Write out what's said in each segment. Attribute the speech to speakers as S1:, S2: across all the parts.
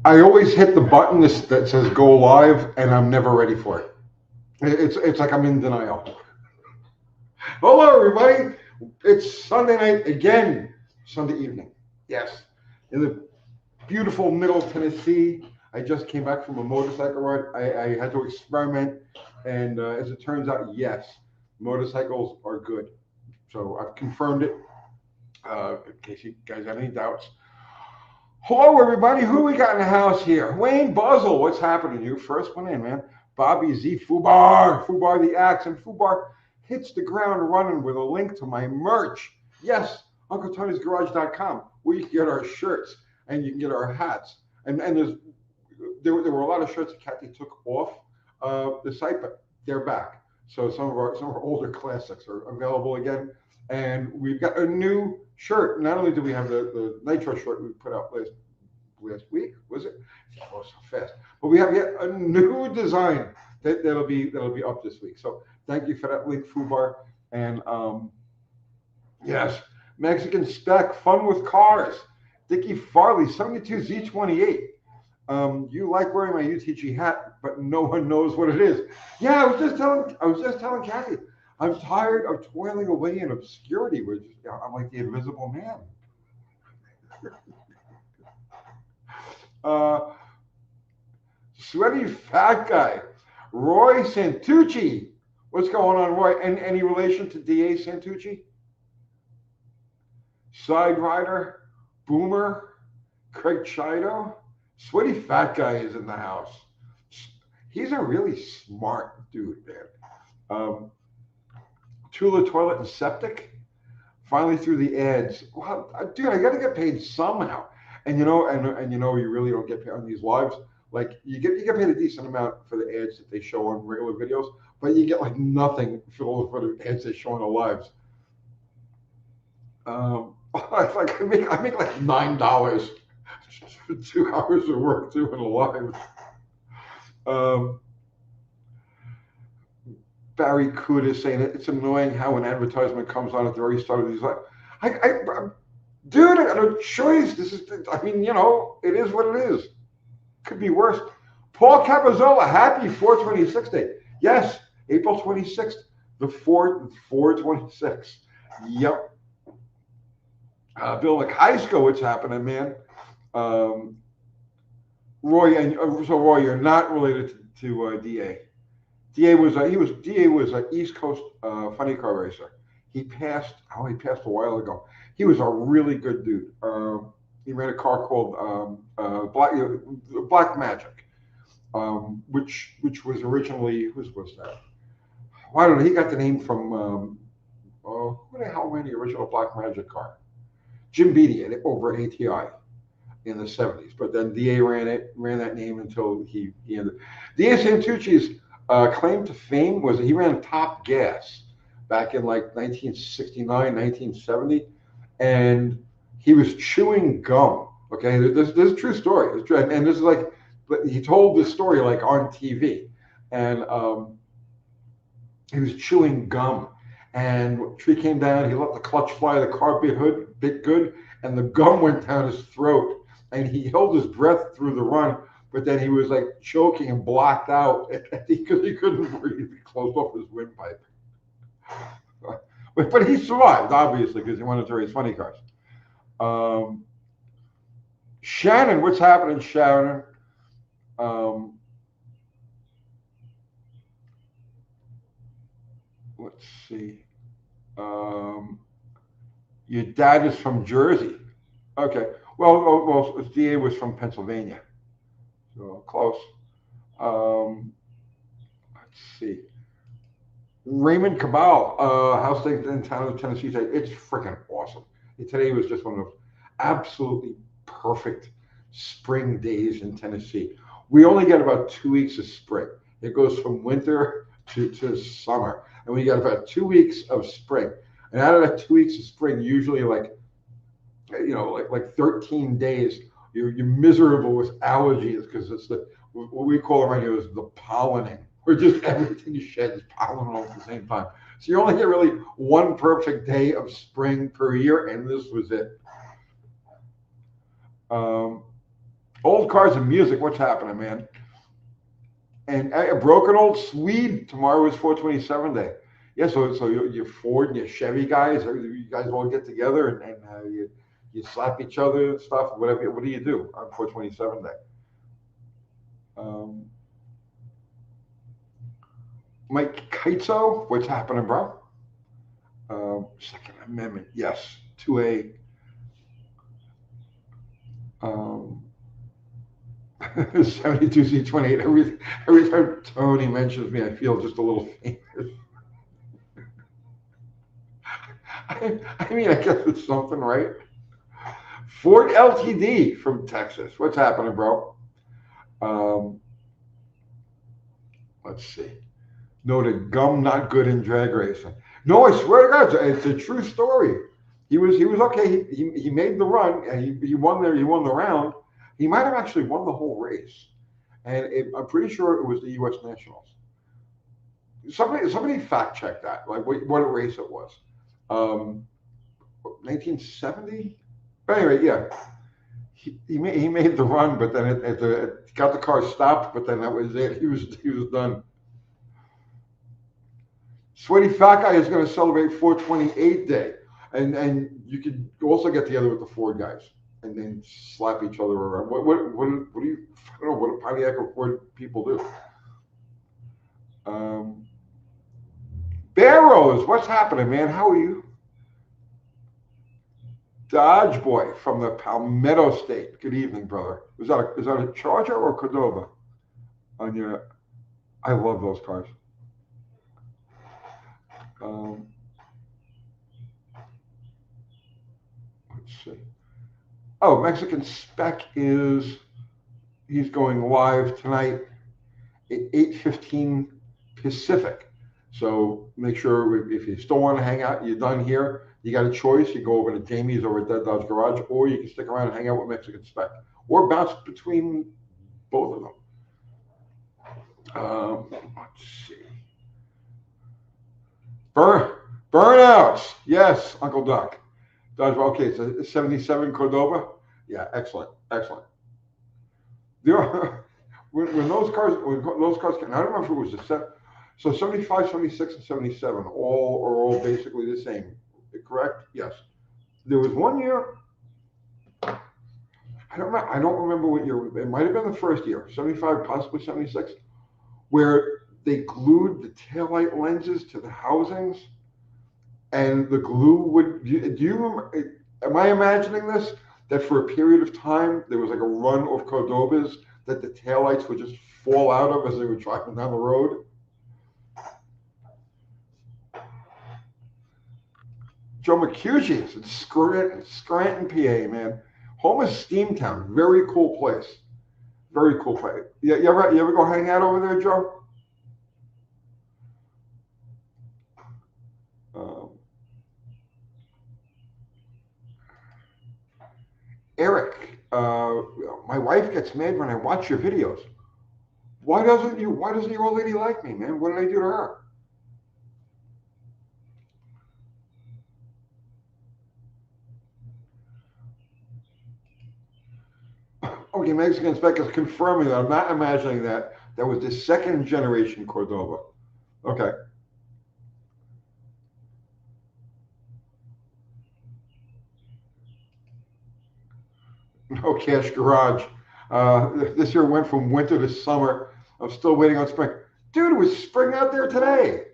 S1: I always hit the button that says go live, and I'm never ready for it. It's like I'm in denial. Hello, everybody. It's Sunday night again, Sunday evening. Yes, in the beautiful Middle Tennessee. I just came back from a motorcycle ride. I had to experiment, and as it turns out, yes, motorcycles are good. So I've confirmed it. In case you guys have any doubts. Hello, everybody. Who we got in the house here? Wayne Buzzle. What's happening? You first one in, man. Bobby Z. Fubar the Axe, and Fubar hits the ground running with a link to my merch. Yes, UncleTony'sGarage.com, where you can get our shirts and you can get our hats. And there were a lot of shirts that Kathy took off the site, but they're back. So some of our older classics are available again. And we've got a new shirt. Not only do we have the Nitro shirt we put out last week, was it? Oh, so fast. But we have yet a new design that'll be up this week. So thank you for that link, Fubar. And yes, Mexican Spec, fun with cars. Dickie Farley, 72Z28. You like wearing my UTG hat, but no one knows what it is. Yeah, I was just telling Kathy. I'm tired of toiling away in obscurity. I'm like the invisible man. Sweaty fat guy, Roy Santucci. What's going on, Roy? And any relation to DA Santucci? Side Rider, Boomer, Craig Chido. Sweaty fat guy is in the house. He's a really smart dude, man. Tula Toilet and Septic. Finally through the ads. Well, dude, I got to get paid somehow. And you know, you really don't get paid on these lives. Like you get paid a decent amount for the ads that they show on regular videos, but you get like nothing for the ads they show on the lives. I make like $9 for 2 hours of work doing a live. Barry Coot is saying it's annoying how an advertisement comes on at the very start of these lives. Dude, I got no choice. It is what it is. Could be worse. Paul Capozzola, happy 426 day. Yes, April 26th, the 426. Yep. Bill McHeisko, what's happening, man? Roy, you're not related to DA. DA was an East Coast funny car racer. He passed a while ago. He was a really good dude. He ran a car called Black Magic, which was originally, whose was that? Well, I don't know. He got the name from who the hell ran the original Black Magic car? Jim Beattie over at ATI in the 70s. But then DA ran that name until he ended. DA Santucci's claim to fame was that he ran Top Gas back in like 1969, 1970, and he was chewing gum. Okay, this is a true story. It's true. And this is like, he told this story like on TV, and he was chewing gum, and a tree came down. He let the clutch fly. The car bit good, and the gum went down his throat, and he held his breath through the run. But then he was like choking and blocked out because he couldn't breathe. He closed off his windpipe. But he survived, obviously, because he wanted to race funny cars. Shannon, what's happening, Shannon? Let's see. Your dad is from Jersey. Okay. Well, DA was from Pennsylvania. So close. Let's see. Raymond Cabal, house in town of Tennessee. It's freaking awesome. Today was just one of those absolutely perfect spring days in Tennessee. We only get about 2 weeks of spring. It goes from winter to summer, and we got about 2 weeks of spring. And out of that 2 weeks of spring, usually like 13 days, you're miserable with allergies because it's what we call around here is the pollening, where just everything sheds pollen all at the same time. So you only get really one perfect day of spring per year, and this was it. Old cars and music. What's happening, man? And a broken old Swede. Tomorrow is 427 day. Yeah, so your Ford and your Chevy guys, you guys all get together and you slap each other and stuff. Whatever. What do you do on 427 day? Um, Mike Kaitzo, what's happening, bro? Second Amendment, yes. 2A. 72C28. Every time Tony mentions me, I feel just a little faint. I mean, I guess it's something, right? Ford LTD from Texas. What's happening, bro? Um, let's see. Noted gum not good in drag racing. No, I swear to God, it's a true story. He was okay. He made the run and he won there. He won the round. He might have actually won the whole race, and I'm pretty sure it was the U.S. Nationals. Somebody fact check that, like what a race it was. 1970. But anyway, yeah, he made the run, but then it got the car stopped. But then that was it. He was done. Sweaty Fat Guy is going to celebrate 428 Day, and you could also get together with the Ford guys and then slap each other around. What do you? I don't know what Pontiac or Ford people do. Barrows, what's happening, man? How are you? Dodge Boy from the Palmetto State. Good evening, brother. Is that a Charger or a Cordoba? On your, I love those cars. Let's see. Oh, Mexican Spec he's going live tonight at 8:15 Pacific. So make sure if you still want to hang out, you're done here. You got a choice. You go over to Jamie's over at Dead Dodge Garage, or you can stick around and hang out with Mexican Spec, or bounce between both of them. Let's see. Burnouts. Yes, Uncle Duck. Dodge. Okay, it's a 77 Cordoba. Yeah, excellent. There are, when those cars came, I don't remember if it was the set. So 75, 76, and 77 are all basically the same. Correct? Yes. There was one year, I don't remember what year. It might have been the first year, 75, possibly 76, where they glued the taillight lenses to the housings, and the glue would. Do you remember? Am I imagining this? That for a period of time there was like a run of Cordobas that the taillights would just fall out of as they were driving down the road. Joe McCugee's in Scranton, PA, man. Home of Steamtown. Very cool place. Very cool place. You ever go hang out over there, Joe? Eric, my wife gets mad when I watch your videos. Why doesn't your old lady like me, man? What did I do to her? Okay, Mexican Spec is confirming that. I'm not imagining that. That was the second generation Cordoba. Okay. No Cash Garage. This year went from winter to summer. I'm still waiting on spring. Dude, it was spring out there today.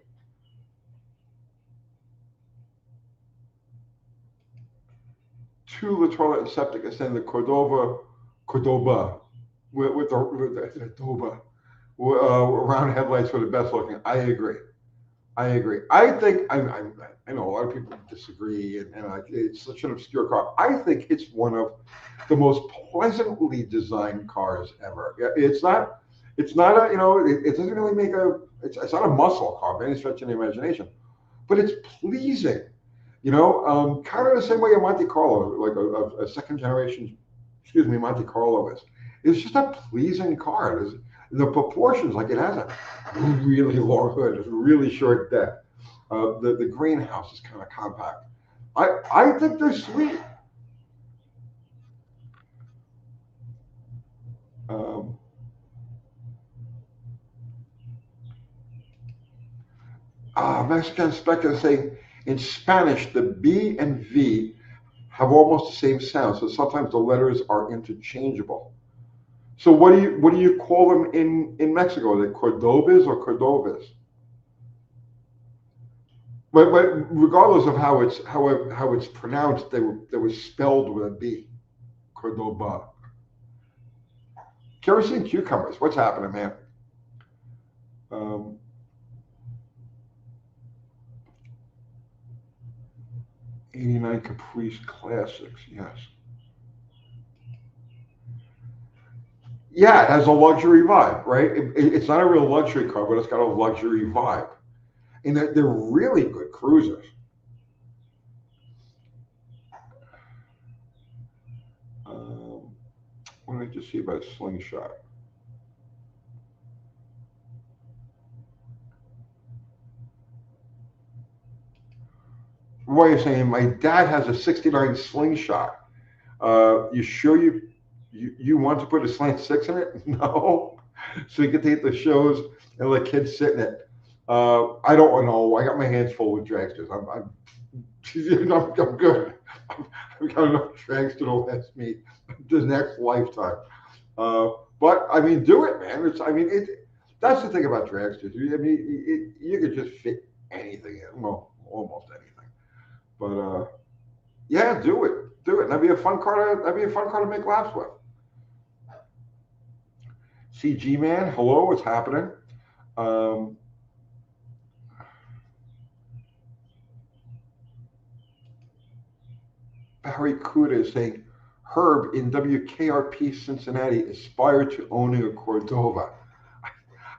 S1: To the toilet and septic is saying the Cordoba with the Cordoba round headlights for the best looking. I agree. I think I know a lot of people disagree, and it's such an obscure car. I think it's one of the most pleasantly designed cars ever. It's not a it doesn't really make it's not a muscle car by any stretch of the imagination, but it's pleasing. Kind of the same way a Monte Carlo, like a second generation, Monte Carlo is. It's just a pleasing car. The proportions, like it has a really long hood, it's a really short deck. The greenhouse is kind of compact. I think they're sweet. Mexican speculators say in Spanish the B and V have almost the same sound, so sometimes the letters are interchangeable. So what do you call them in Mexico? Are they Cordobas or Cordovas? But regardless of how it's pronounced, they were spelled with a B. Cordoba. Kerosene cucumbers. What's happening, man? 89 Caprice Classics. Yes. Yeah, it has a luxury vibe, right? It's not a real luxury car, but it's got a luxury vibe. And they're really good cruisers. What did I just see about a slingshot? What are you saying? My dad has a 69 slingshot. You sure you want to put a slant six in it? No. So you can take the shows and let kids sit in it. I don't know. I got my hands full with dragsters. I'm good. I've got enough dragster to last me the next lifetime. But I mean, do it, man. That's the thing about dragsters. I mean, you could just fit anything in. Well, almost anything. But yeah, do it. Do it. That'd be a fun car to make laps with. CG man, hello, what's happening? Barry Kuda is saying, Herb in WKRP Cincinnati aspired to owning a Cordova.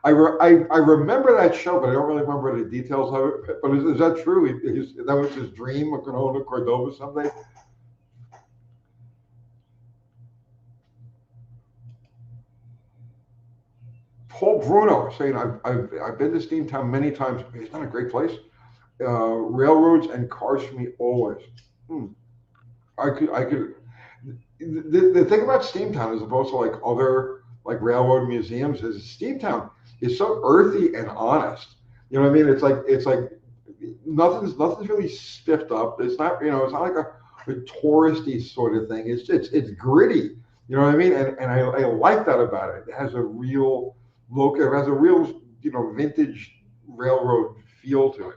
S1: I remember that show, but I don't really remember the details of it. But is that true? That was his dream of going to own a Cordova someday? Paul Bruno saying, I've been to Steamtown many times. It's not a great place. Railroads and cars for me always. I could. The thing about Steamtown, as opposed to like other like railroad museums, is Steamtown is so earthy and honest. You know what I mean? It's like nothing's really spiffed up. It's not it's not like a touristy sort of thing. It's gritty. You know what I mean? And I like that about it. It has a real look. It has a real vintage railroad feel to it.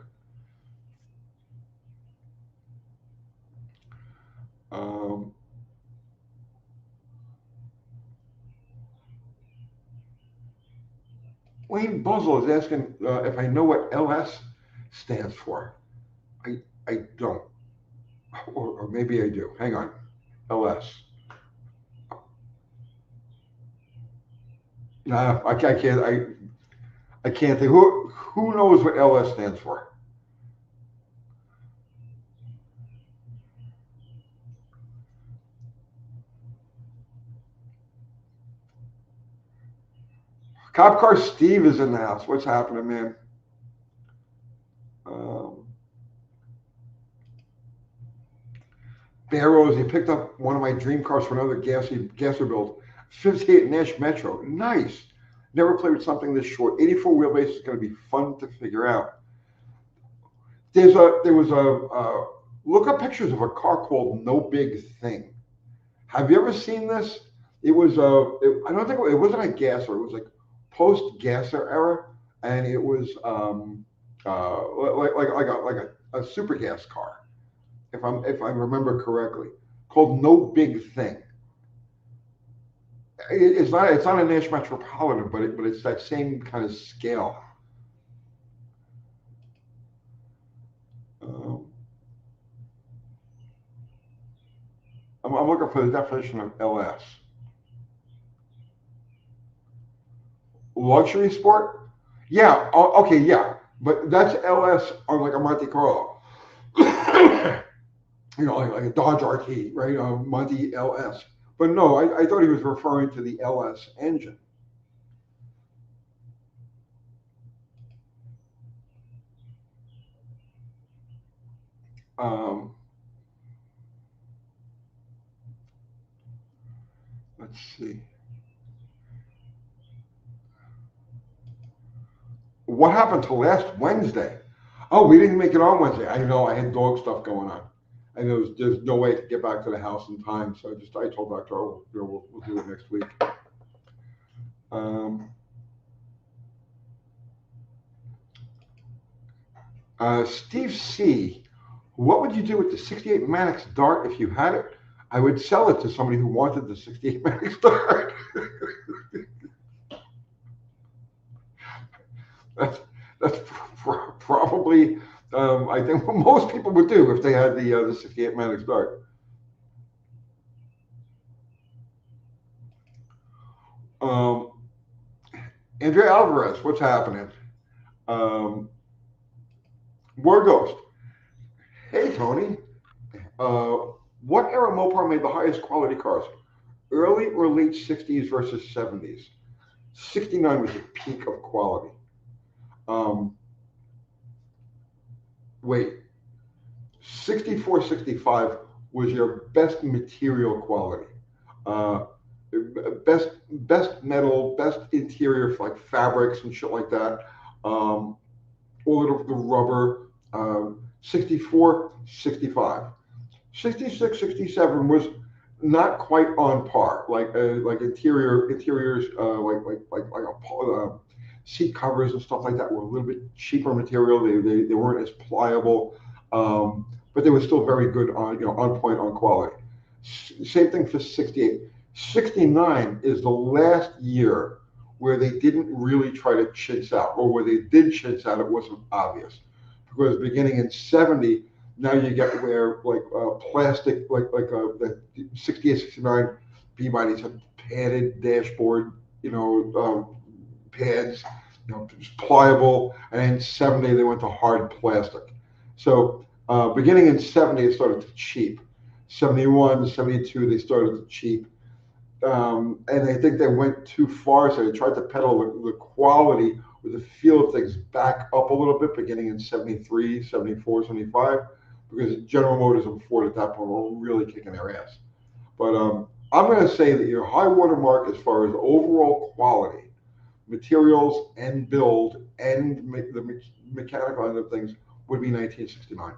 S1: Wayne Buzzle is asking if I know what LS stands for. I don't, or maybe I do. Hang on, LS. No, I can't. I can't think. Who knows what LS stands for? Cop Car Steve is in the house. What's happening, man? Barrows, he picked up one of my dream cars for another gasser build. 58 Nash Metro. Nice. Never played with something this short. 84 wheelbase is going to be fun to figure out. There was a look up pictures of a car called No Big Thing. Have you ever seen this? It was I don't think it wasn't a gasser. It was like post gasser era, and it was like a super gas car, if I remember correctly, called No Big Thing. It's not a Nash Metropolitan, but it's that same kind of scale. I'm looking for the definition of LS. Luxury sport? Yeah. Okay. Yeah. But that's LS on like a Monte Carlo. Like a Dodge RT, right? Monte LS. But no, I thought he was referring to the LS engine. Let's see. What happened to last Wednesday? Oh, we didn't make it on Wednesday. I know I had dog stuff going on. And there's no way to get back to the house in time. So I told Dr. Oh, we'll do it next week. Um, Steve C. What would you do with the 68 Mannix Dart if you had it? I would sell it to somebody who wanted the 68 Mannix Dart. that's probably I think what most people would do if they had the 68 Mannix Dart. Andrea Alvarez, what's happening? War Ghost. Hey Tony, uh, what era Mopar made the highest quality cars? Early or late 60s versus 70s? 69 was the peak of quality. Um, Wait, 64, 65 was your best material quality. Uh, best metal, best interior like fabrics and shit like that. All of the rubber. 64, 65. 66, 67 was not quite on par. Like interiors, seat covers and stuff like that were a little bit cheaper material. They weren't as pliable, but they were still very good on point on quality. Same thing for 68. 69 is the last year where they didn't really try to chintz out, or where they did chintz out, it wasn't obvious. Because beginning in 70, now you get where plastic, the 68, 69 B-bodies have padded dashboard, pads, just pliable, and in 70 they went to hard plastic. So beginning in 70 it started to cheap. 71, 72 they started to cheap. And I think they went too far, so they tried to pedal the quality or the feel of things back up a little bit beginning in 73, 74, 75, because General Motors and Ford at that point were really kicking their ass. But I'm going to say that your high water mark as far as overall quality, materials and build and the mechanical end of things would be 1969.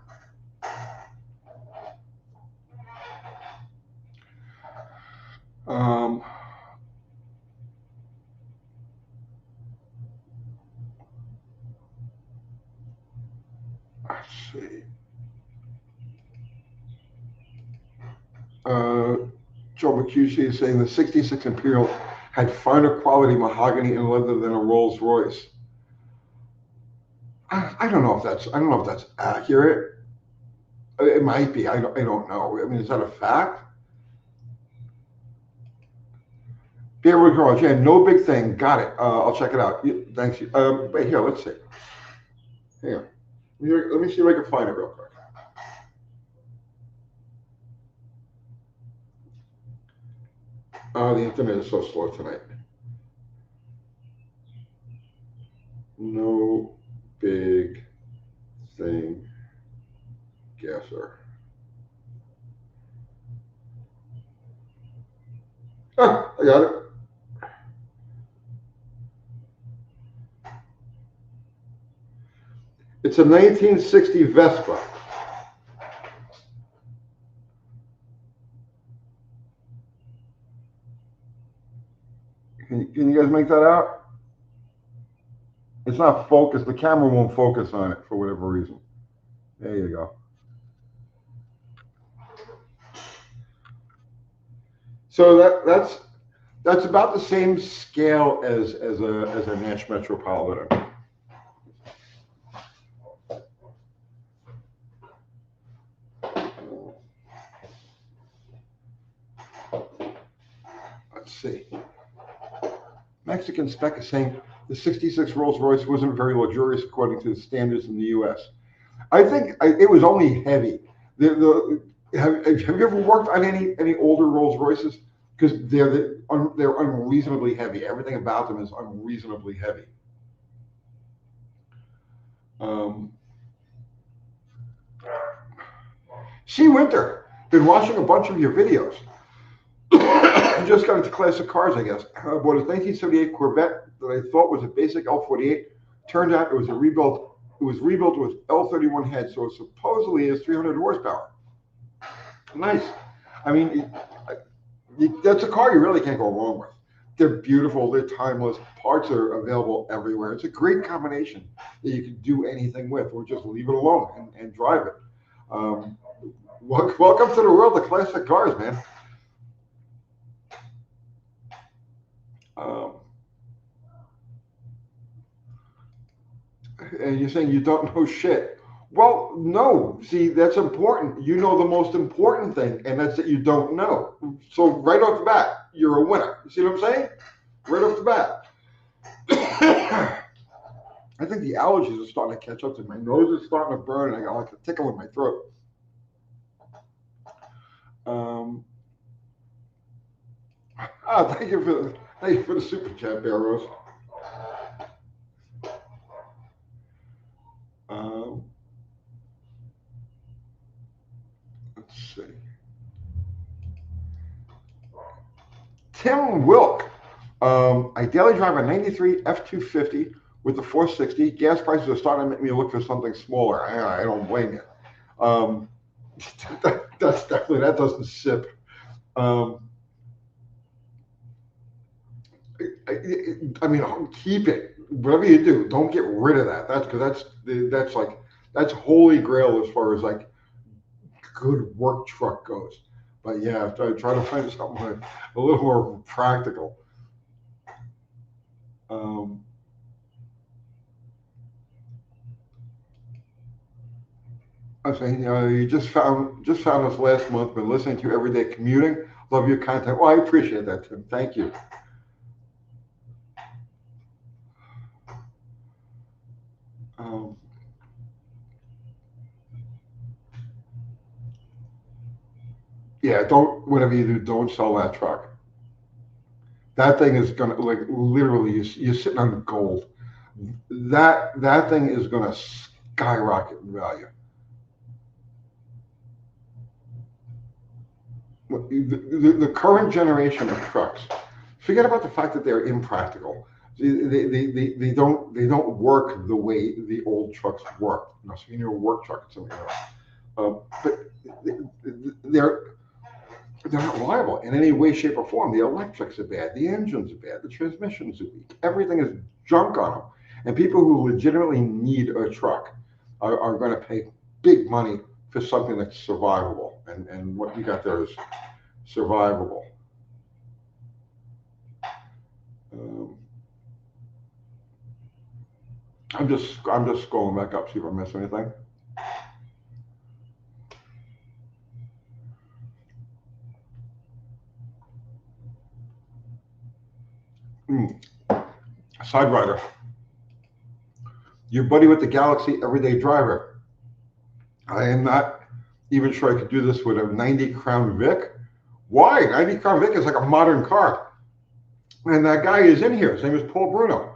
S1: Let's see. Joe McCusey is saying the 66 Imperial had finer quality mahogany and leather than a Rolls Royce. I don't know if that's accurate. It might be. I don't know. I mean, is that a fact? Beerwood Garage, yeah, no big thing. Got it. I'll check it out. Thanks. Wait, here, let's see. Here, let me see if I can find it real quick. Oh, the internet is so slow tonight. No big thing gasser. Ah, I got it. It's a 1960 Vespa. Can you guys make that out? It's not focused. The camera won't focus on it for whatever reason. There you go. So that's about the same scale as a Nash Metropolitan. Let's see. Mexican Spec is saying the 66 Rolls-Royce wasn't very luxurious according to the standards in the U.S. I think it was only heavy. Have you ever worked on any older Rolls-Royces? Because they're unreasonably heavy. Everything about them is unreasonably heavy. See, Winter, been watching a bunch of your videos. Just got into classic cars, I guess. I bought a 1978 Corvette that I thought was a basic L48. Turned out it was a rebuilt It was rebuilt with L31 heads, so it supposedly is 300 horsepower. Nice. I mean, that's a car you really can't go wrong with. They're beautiful. They're timeless. Parts are available everywhere. It's a great combination that you can do anything with, or just leave it alone and drive it. Um, welcome to the world of classic cars, man. Um, and you're saying you don't know shit. Well, no. See, that's important. You know the most important thing, and that's that you don't know. So right off the bat, you're a winner. You see what I'm saying? Right off the bat. I think the allergies are starting to catch up to me. My nose is starting to burn, and I got like a tickle in my throat. Thank you for the super chat, Bear Rose. Let's see. Tim Wilk. I daily drive a 93 F250 with the 460. Gas prices are starting to make me look for something smaller. I don't blame you. That's definitely, that doesn't sip. I mean, keep it. Whatever you do, don't get rid of that. That's because that's holy grail as far as like good work truck goes. But yeah, try to find something a little more practical. I was saying, you just found us last month. Been listening to you every day commuting. Love your content. Well, I appreciate that, Tim. Thank you. Yeah, don't, whatever you do, don't sell that truck. That thing is gonna, like, literally, you're sitting on gold. That thing is gonna skyrocket in value. The current generation of trucks, forget about the fact that they're impractical. They don't work the way the old trucks worked. So you need a work truck, it's something else. But they're not reliable in any way, shape, or form. The electrics are bad, the engines are bad, the transmissions are weak. Everything is junk on them. And people who legitimately need a truck are going to pay big money for something that's survivable. And what you got there is survivable. I'm just scrolling back up, see if I miss anything. Side rider. Your buddy with the Galaxy everyday driver. I am not even sure I could do this with a 90 Crown Vic. Why? 90 Crown Vic is like a modern car. And that guy is in here. His name is Paul Bruno.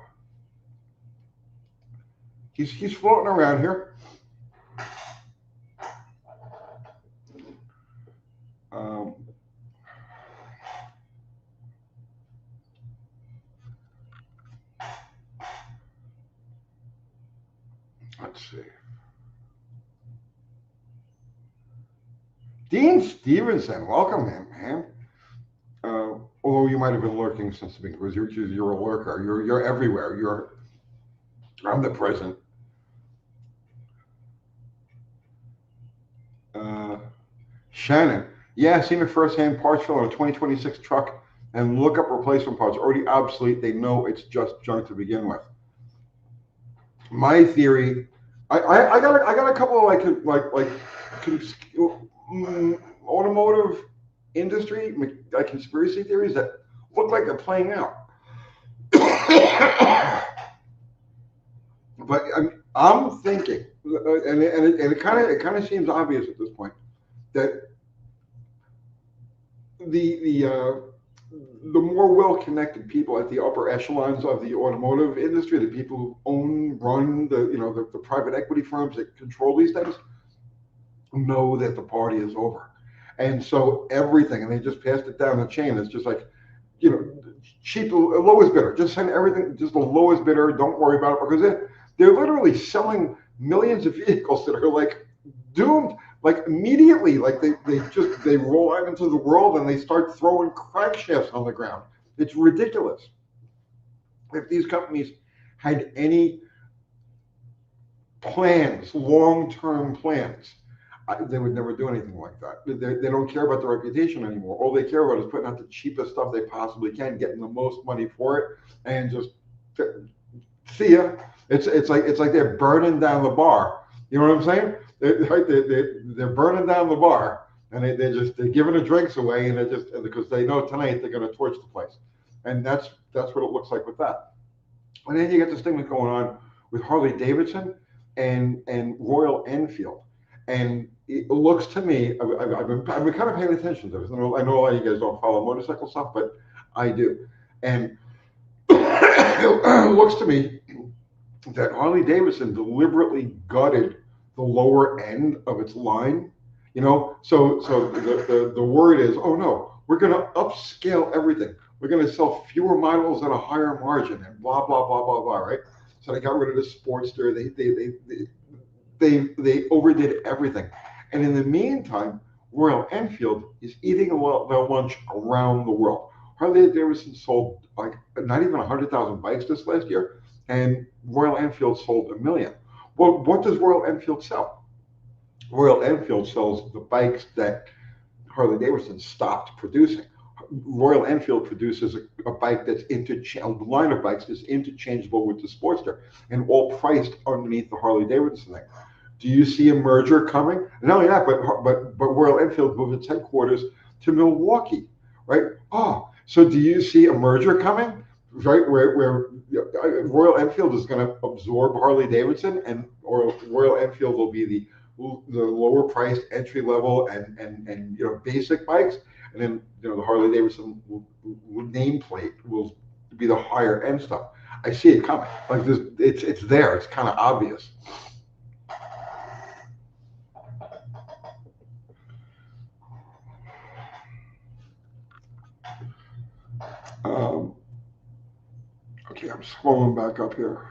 S1: He's floating around here. Let's see. Dean Stevenson, welcome, man. Although you might have been lurking since the beginning, because you're a lurker. You're everywhere. You're omnipresent. Shannon, yeah, seen a first-hand parts fill on a 2026 truck and look up replacement parts. Already obsolete. They know it's just junk to begin with. My theory, I got a couple of like automotive industry conspiracy theories that look like they're playing out. But I'm thinking, and it kind of seems obvious at this point, that the more well-connected people at the upper echelons of the automotive industry, the people who run the private equity firms that control these things, know that the party is over, and so everything, and they just passed it down the chain. It's just like, cheap, lowest bidder. Just send everything, just the lowest bidder. Don't worry about it, because they're literally selling millions of vehicles that are like doomed, like immediately, like they roll out into the world and they start throwing crankshafts on the ground. It's ridiculous. If these companies had any plans, long-term plans, they would never do anything like that. They don't care about the reputation anymore. All they care about is putting out the cheapest stuff they possibly can, getting the most money for it, and just see ya. It's like they're burning down the bar. You know what I'm saying? They're burning down the bar, and they're giving the drinks away, and they just because they know tonight they're going to torch the place, and that's what it looks like with that. And then you get this thing that's going on with Harley-Davidson and Royal Enfield, and it looks to me, I've been kind of paying attention to this. I know a lot of you guys don't follow motorcycle stuff, but I do, and it looks to me that Harley-Davidson deliberately gutted the lower end of its line. So the word is, oh no, we're going to upscale everything. We're going to sell fewer models at a higher margin and blah blah blah blah blah. Right? So they got rid of the Sportster. They overdid everything, and in the meantime, Royal Enfield is eating their lunch around the world. Harley Davidson sold like not even 100,000 bikes this last year, and Royal Enfield sold 1 million. Well, what does Royal Enfield sell? Royal Enfield sells the bikes that Harley Davidson stopped producing. Royal Enfield produces a bike that's a line of bikes that's interchangeable with the Sportster, and all priced underneath the Harley Davidson thing. Do you see a merger coming? Not only that, but Royal Enfield moved its headquarters to Milwaukee, right? Oh, so do you see a merger coming, right? Where Royal Enfield is going to absorb Harley Davidson, and or Royal Enfield will be the lower priced entry level and basic bikes, and then the Harley Davidson nameplate will be the higher end stuff. I see it coming. Like this, it's there. It's kind of obvious. Okay, I'm scrolling back up here.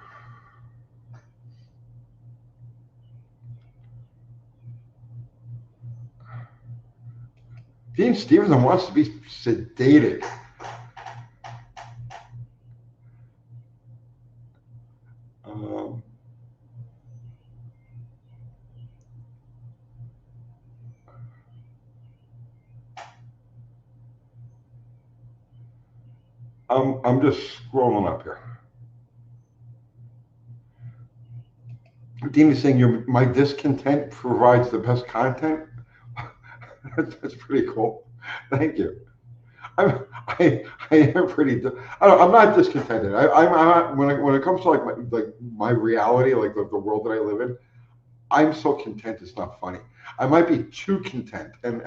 S1: Dean Stevenson wants to be sedated. I'm just scrolling up here. Dean is saying my discontent provides the best content. That's pretty cool. Thank you. I am pretty. I'm not discontented. I'm not, when it comes to like my reality, like the world that I live in. I'm so content it's not funny. I might be too content, and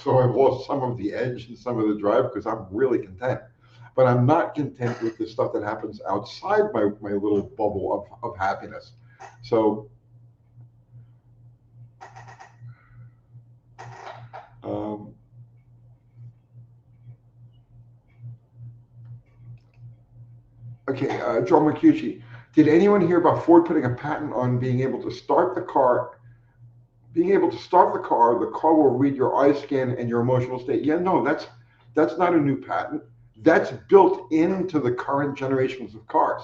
S1: so I've lost some of the edge and some of the drive because I'm really content. But I'm not content with the stuff that happens outside my little bubble of happiness. So okay, Joe Mercucci, did anyone hear about Ford putting a patent on being able to start the car? Being able to start the car will read your eye scan and your emotional state. Yeah, no, that's not a new patent. That's built into the current generations of cars.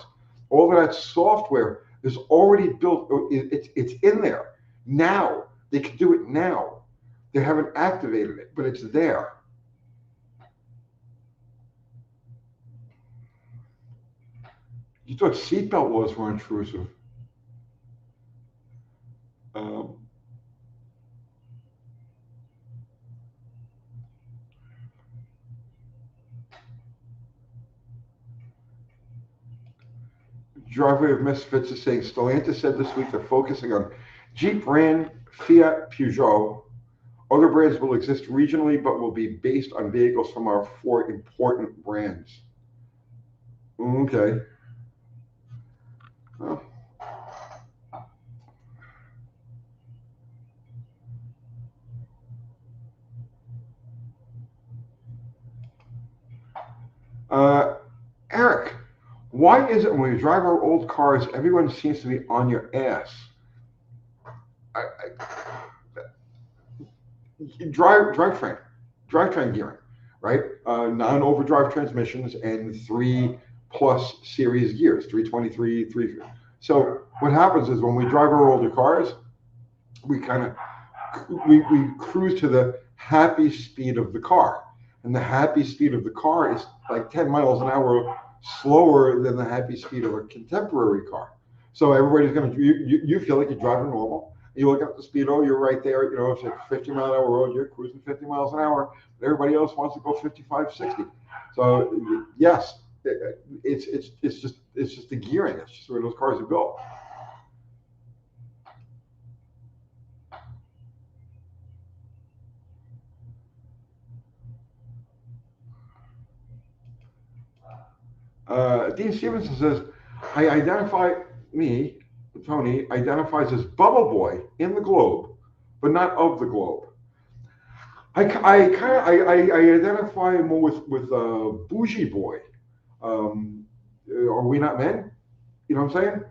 S1: All of that software is already built. It's in there now. They can do it now. They haven't activated it, but it's there. You thought seatbelt laws were intrusive. Driveway of Misfits is saying Stellantis said this week they're focusing on Jeep, Ram, Fiat, Peugeot. Other brands will exist regionally, but will be based on vehicles from our 4 important brands. Okay. Well. Eric, why is it when we drive our old cars, everyone seems to be on your ass? drivetrain gearing, right? Non-overdrive transmissions and 3+ series gears, 323, 3. So what happens is when we drive our older cars, we kind of we cruise to the happy speed of the car, and the happy speed of the car is like 10 miles an hour slower than the happy speed of a contemporary car. So everybody's going to you feel like you're driving normal. You look at the speedo, you're right there. You know, if it's a 50-mile-an-hour road, you're cruising 50 miles an hour. But everybody else wants to go 55, 60. So yes, it's just the gearing. It's just the way those cars are built. Dean Stevenson says, I identify me, Tony, identifies as Bubble Boy in the globe, but not of the globe. I identify more with Bougie Boy. Are we not men? You know what I'm saying?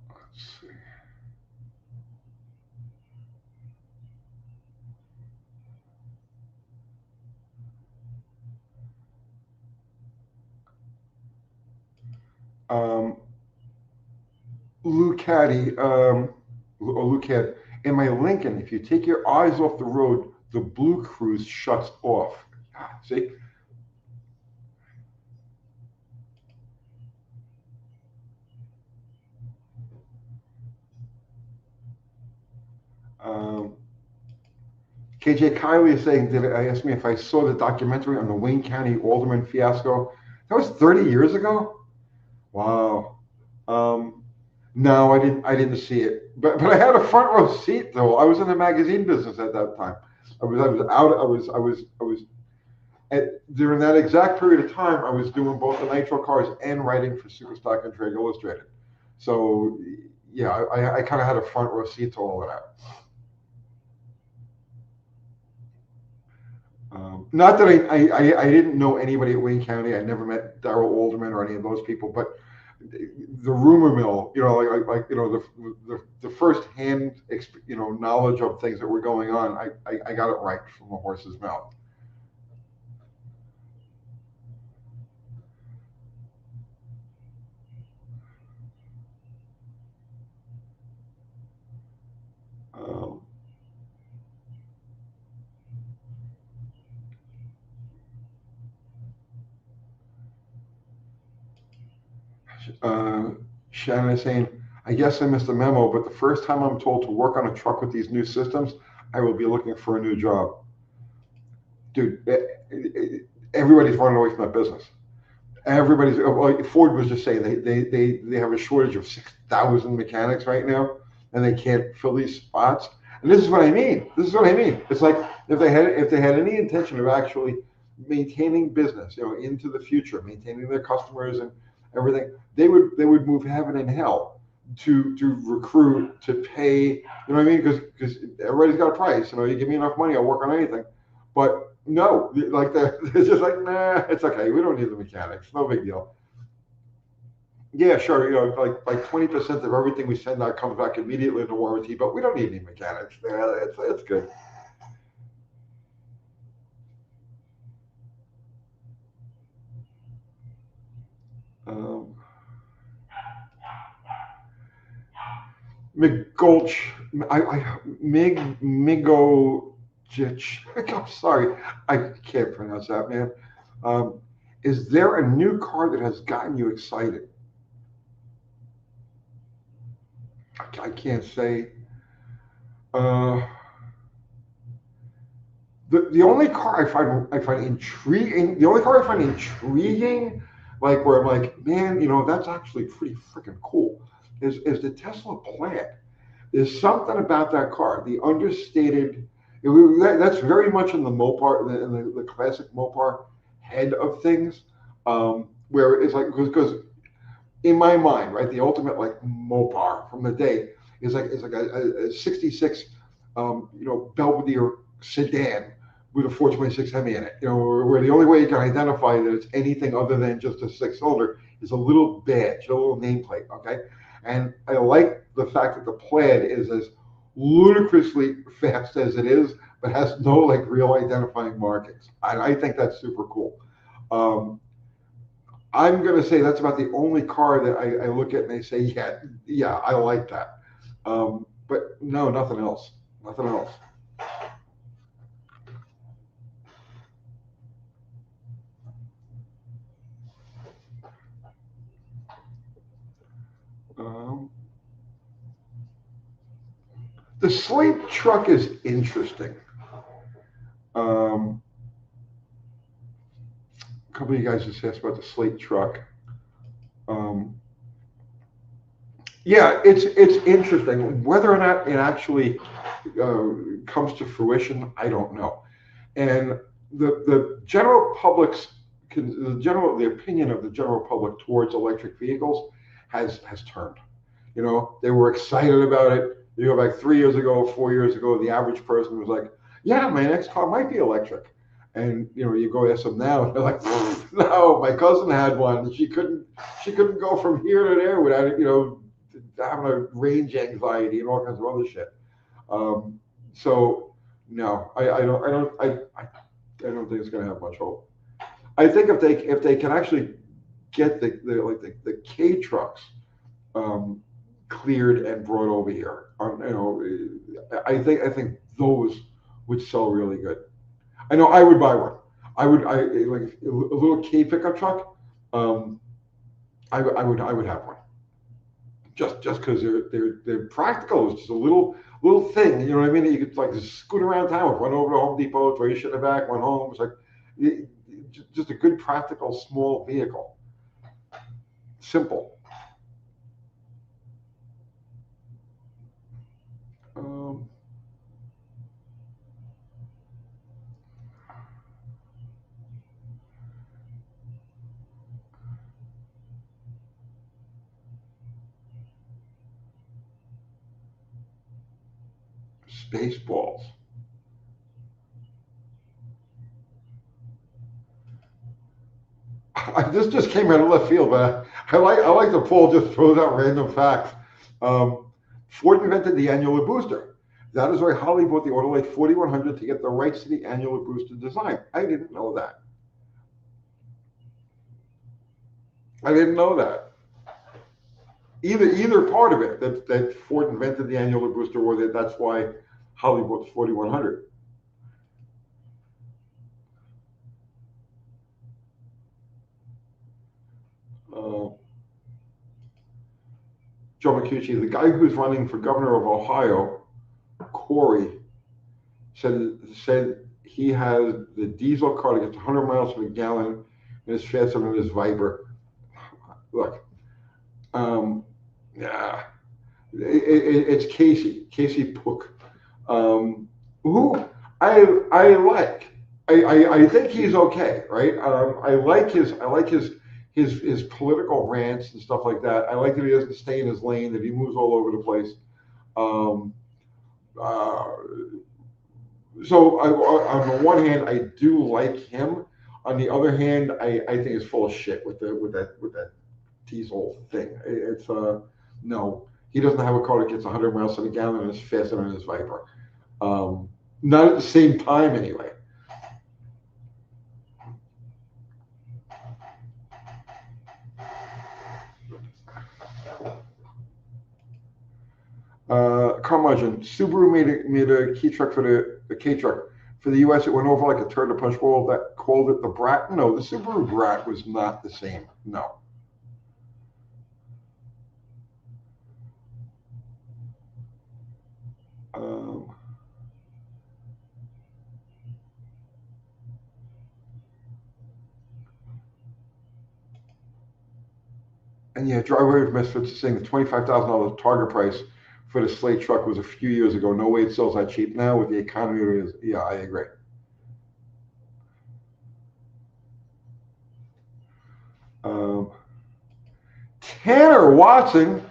S1: Let's see. Um, Lucati, Lucat, in my Lincoln, if you take your eyes off the road, the blue cruise shuts off. See? Um, KJ Kiley is saying, did I ask me if I saw the documentary on the Wayne County Alderman fiasco? That was 30 years ago? Wow. Um, no, I didn't see it. But I had a front row seat though. I was in the magazine business at that time. I was out I was during that exact period of time I was doing both the nitro cars and writing for Superstock and Trade Illustrated. So yeah, I kind of had a front row seat to all of that. Not that I didn't know anybody at Wayne County. I never met Darrell Alderman or any of those people, but the rumor mill, you know, the first hand, knowledge of things that were going on, I got it right from a horse's mouth. Um, uh, Shannon is saying, I guess I missed the memo, but the first time I'm told to work on a truck with these new systems, I will be looking for a new job. Dude, everybody's running away from that business. Everybody's, well, Ford was just saying they have a shortage of 6,000 mechanics right now, and they can't fill these spots. And this is what I mean. This is what I mean. It's like if they had any intention of actually maintaining business, into the future, maintaining their customers and everything, they would move heaven and hell to recruit, to pay. You know what I mean? Because everybody's got a price. You give me enough money, I'll work on anything. But no, like that, it's just like, nah, it's okay. We don't need the mechanics. No big deal. Yeah, sure. Like 20% of everything we send out comes back immediately into warranty, but we don't need any mechanics. Yeah, it's good. Um, McGulch, Migo, I'm sorry, I can't pronounce that, man. Um, is there a new car that has gotten you excited? I can't say. Uh, the only car I find intriguing, the only car I find intriguing, like where I'm like, man, that's actually pretty freaking cool, is the Tesla Plaid. There's something about that car, the understated. That's very much in the Mopar, in the classic Mopar head of things, where it's like because in my mind, right, the ultimate like Mopar from the day is like a '66, Belvedere sedan with a 426 Hemi in it. You know, where the only way you can identify that it's anything other than just a six-cylinder is a little badge, a little nameplate. Okay, and I like the fact that the Plaid is as ludicrously fast as it is, but has no like real identifying markings. I think that's super cool. Um, I'm going to say that's about the only car that I look at and I say, yeah, I like that. But no, nothing else. Nothing else. Um, the slate truck is interesting. Um, a couple of you guys just asked about the slate truck. Um, yeah, it's interesting. Whether or not it actually comes to fruition, I don't know. And the general public's the opinion of the general public towards electric vehicles has turned. You know, they were excited about it. You go back 3 years ago, 4 years ago, the average person was like, "Yeah, my next car might be electric." And you know, you go ask them now, and they're like, "No, my cousin had one. She couldn't go from here to there without having a range anxiety and all kinds of other shit." So no, I don't think it's going to have much hope. I think if they can actually get the K trucks um, cleared and brought over here, I think those would sell really good. I know I would buy one. I like a little K pickup truck. Um, I would have one just because they're practical. It's just a little thing. You know what I mean? You could like just scoot around town, run over to Home Depot, throw your shit in the back, run home. It's like just a good practical small vehicle. Simple. Um, Spaceballs. This just came out of left field, but I like the poll just throws out random facts. Um, Ford invented the annular booster. That is why Holly bought the Autolite 4100 to get the rights to the annular booster design. I didn't know that. I didn't know that. Either part of it that Ford invented the annular booster, or that's why Holly bought the 4100. Uh, Joe McCucci, the guy who's running for governor of Ohio, Corey, said he has the diesel car that gets 100 miles per gallon and is faster than his Viper. Look, yeah, it's Casey Pook, who I like. I think he's okay, right? I like his political rants and stuff like that. I like that he doesn't stay in his lane, that he moves all over the place. Um, uh, so on the one hand, I do like him. On the other hand, I think it's full of shit with that diesel thing. It's no, he doesn't have a car that gets 100 miles per gallon and is faster than his Viper. Um, Not at the same time, anyway. Car margin. Subaru made a key truck for the K truck. For the US, it went over like a turd to punch bowl that called it the Brat. No, the Subaru Brat was not the same. No. Um, and yeah, Driver Misfits is saying the $25,000 target price for the Slate truck was a few years ago. No way it sells that cheap now with the economy it is. Yeah, I agree. Um, Tanner Watson.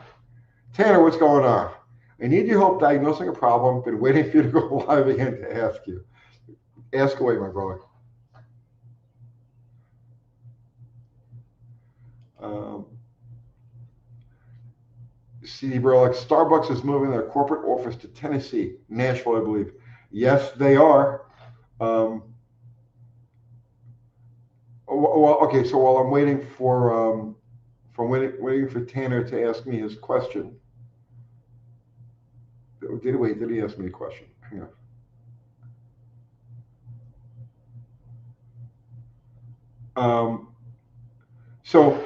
S1: Tanner, what's going on? I need your help diagnosing a problem. Been waiting for you to go live again to ask you. Ask away, my brother. CD Burlick, Starbucks is moving their corporate office to Tennessee, Nashville, I believe. Yes, they are. Well, okay. So while I'm waiting for waiting for Tanner to ask me his question. Did he ask me a question? Hang on. So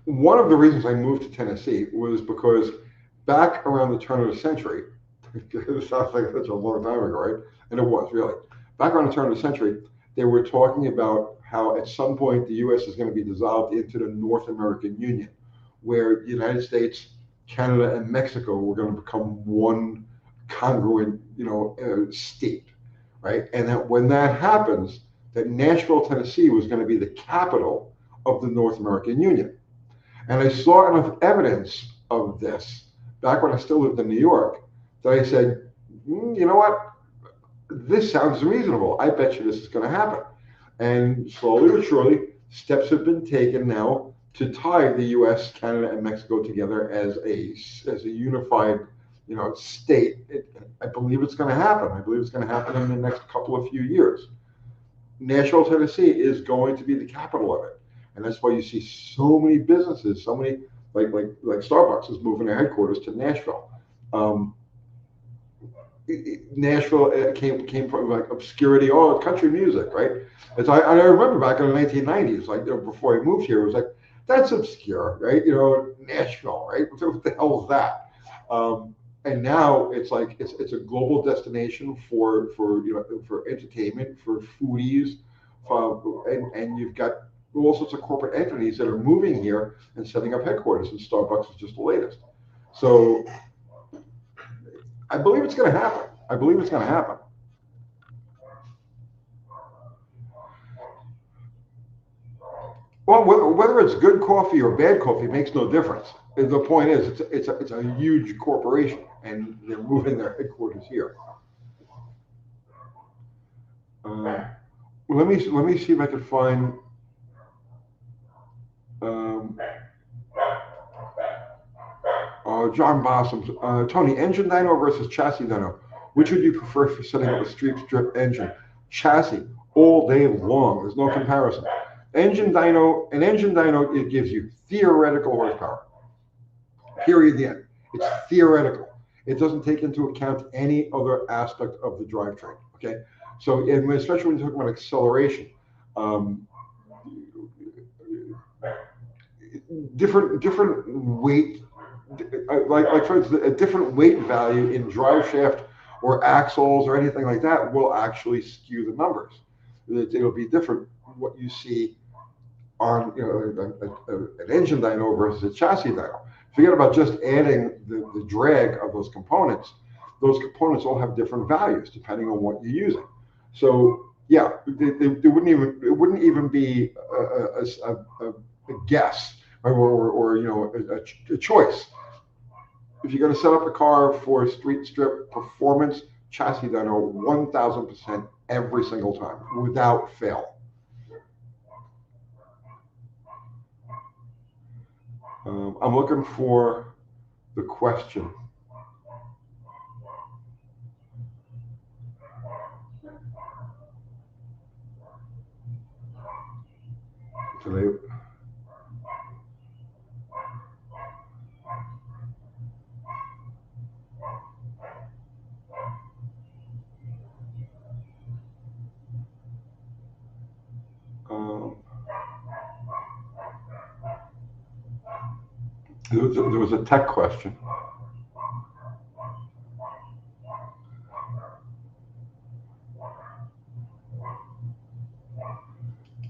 S1: one of the reasons I moved to Tennessee was because back around the turn of the century, it sounds like such a long time ago, right? And it was really. Back around the turn of the century, they were talking about how at some point the U.S. is going to be dissolved into the North American Union, where the United States, Canada, and Mexico were going to become one congruent, state, right? And that when that happens, that Nashville, Tennessee was going to be the capital of the North American Union. And I saw enough evidence of this back when I still lived in New York that I said, you know what? This sounds reasonable. I bet you this is going to happen. And slowly but surely, steps have been taken now to tie the U.S., Canada, and Mexico together as a unified, state. I believe it's going to happen. I believe it's going to happen in the next couple of few years. Nashville, Tennessee is going to be the capital of it. And that's why you see so many businesses, so many like Starbucks is moving their headquarters to Nashville. Nashville came from like obscurity, country music, right? I remember back in the 1990s, like before I moved here, it was like that's obscure, right? Nashville, right? What the hell is that? And now it's like it's a global destination for entertainment, for foodies, and you've got all sorts of corporate entities that are moving here and setting up headquarters, and Starbucks is just the latest. So I believe it's going to happen. I believe it's going to happen. Well, whether it's good coffee or bad coffee makes no difference. The point is, it's a huge corporation, and they're moving their headquarters here. Let me see if I can find. John Bossom, Tony, engine dyno versus chassis dyno. Which would you prefer for setting up a street strip engine? Chassis all day long. There's no comparison. An engine dyno, it gives you theoretical horsepower. Period. The end. It's theoretical. It doesn't take into account any other aspect of the drivetrain. Okay, so especially when you're talking about acceleration, different weight, like for instance, a different weight value in drive shaft or axles or anything like that will actually skew the numbers. It'll be different what you see on an engine dyno versus a chassis dyno. Forget about just adding the drag of those components. Those components all have different values depending on what you're using. So yeah, it wouldn't even be a guess or a choice. If you're going to set up a car for street strip performance, chassis dyno 1,000% every single time without fail. I'm looking for the question. Today. There was a tech question.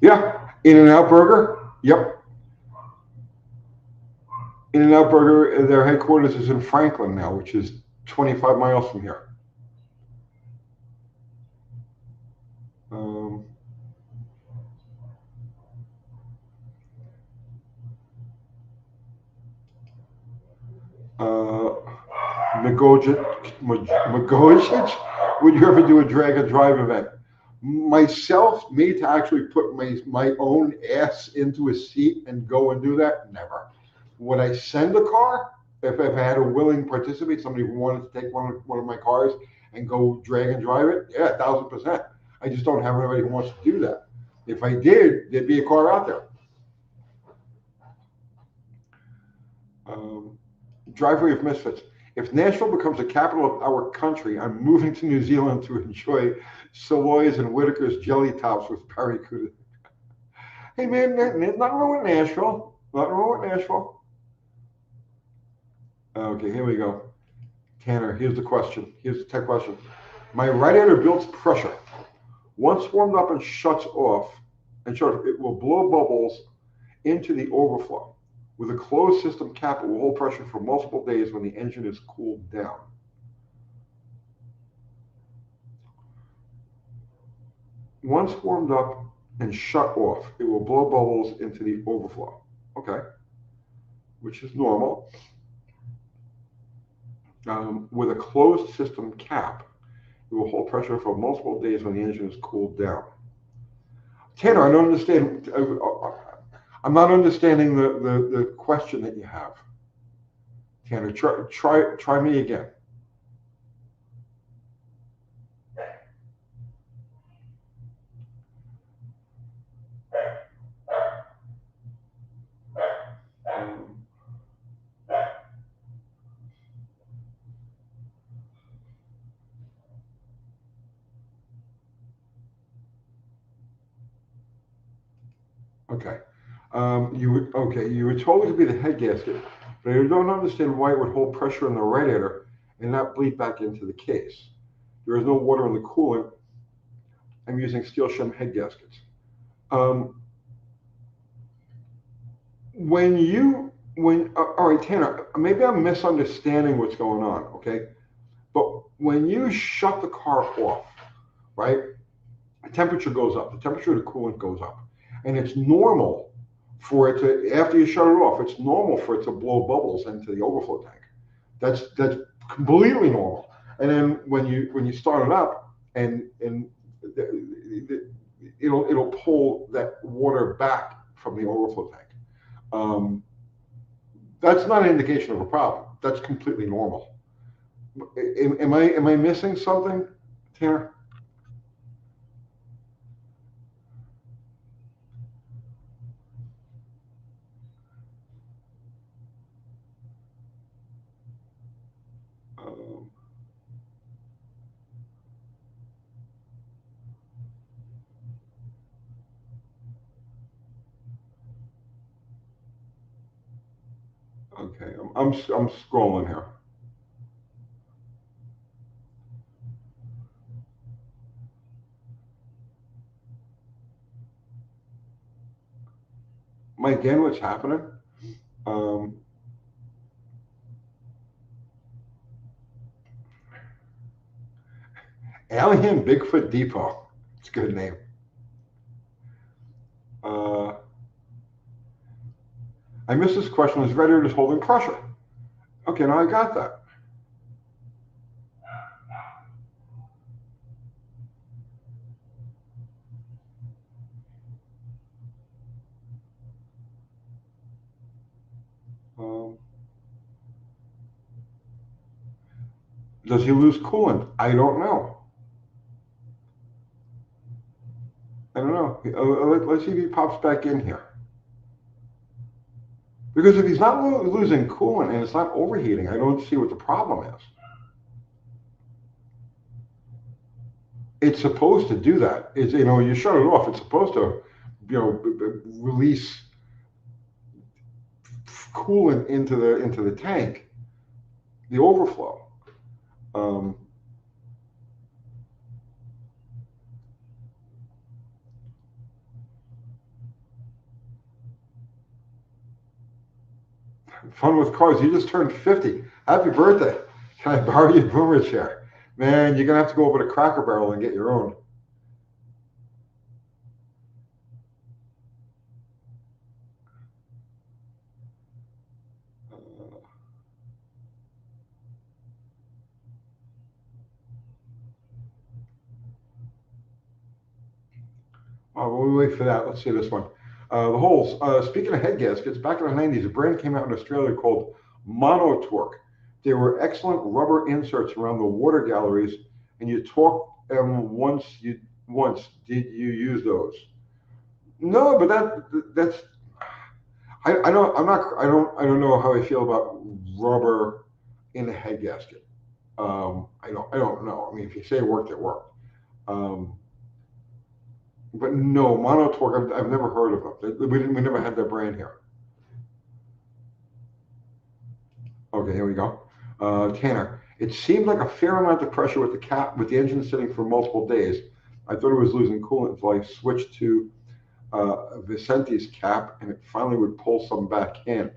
S1: Yeah, In-N-Out Burger. Yep. In-N-Out Burger, their headquarters is in Franklin now, which is 25 miles from here. Magojich, would you ever do a drag and drive event? Myself, me to actually put my own ass into a seat and go and do that, never. Would I send a car if I had a willing participant, somebody who wanted to take one of my cars and go drag and drive it? Yeah, 1,000%. I just don't have anybody who wants to do that. If I did, there'd be a car out there. Driveway of Misfits. If Nashville becomes the capital of our country, I'm moving to New Zealand to enjoy Savoy's and Whitaker's jelly tops with Paracuda. Hey man, there's nothing wrong with Nashville. Nothing wrong with Nashville. Okay, here we go. Tanner, here's the question. Here's the tech question. My radiator builds pressure. Once warmed up and shuts off, it will blow bubbles into the overflow. With a closed system cap, it will hold pressure for multiple days when the engine is cooled down. Once warmed up and shut off, it will blow bubbles into the overflow. Okay, which is normal. With a closed system cap, it will hold pressure for multiple days when the engine is cooled down. Tanner, I don't understand. I'm not understanding the question that you have. Tanner, try me again. Okay. You were told it to be the head gasket, but I don't understand why it would hold pressure in the radiator and not bleed back into the case. There is no water in the coolant. I'm using steel shim head gaskets. All right, Tanner, maybe I'm misunderstanding what's going on, okay? But when you shut the car off, right, the temperature goes up. The temperature of the coolant goes up. And it's normal for it to, after you shut it off, it's normal for it to blow bubbles into the overflow tank. That's completely normal. And then when you start it up, and it'll pull that water back from the overflow tank. That's not an indication of a problem. That's completely normal. Am I missing something, Tanner? Okay, I'm scrolling here. Mike, again, what's happening? Alien Bigfoot Depot. It's a good name. I missed this question. Is radiator holding pressure? Okay, now I got that. Does he lose coolant? I don't know. I don't know. Let's see if he pops back in here. Because if he's not losing coolant and it's not overheating, I don't see what the problem is. It's supposed to do that. It's, you shut it off. It's supposed to, release coolant into the tank, the overflow. Fun with cars. You just turned 50. Happy birthday. Can I borrow your boomer chair? Man, you're going to have to go over to Cracker Barrel and get your own. we wait for that. Let's see this one. The holes. Speaking of head gaskets, back in the 90s, a brand came out in Australia called Monotorque. They were excellent rubber inserts around the water galleries, and you torque them once. Did you use those? No, but that's I don't I'm not I don't know how I feel about rubber in a head gasket. I don't know. I mean, if you say it worked, it worked. Um, but no, Monotorque, I've never heard of them. We never had that brand here. Okay, here we go. Tanner, it seemed like a fair amount of pressure with the engine sitting for multiple days. I thought it was losing coolant until I switched to Vicenti's cap, and it finally would pull some back in.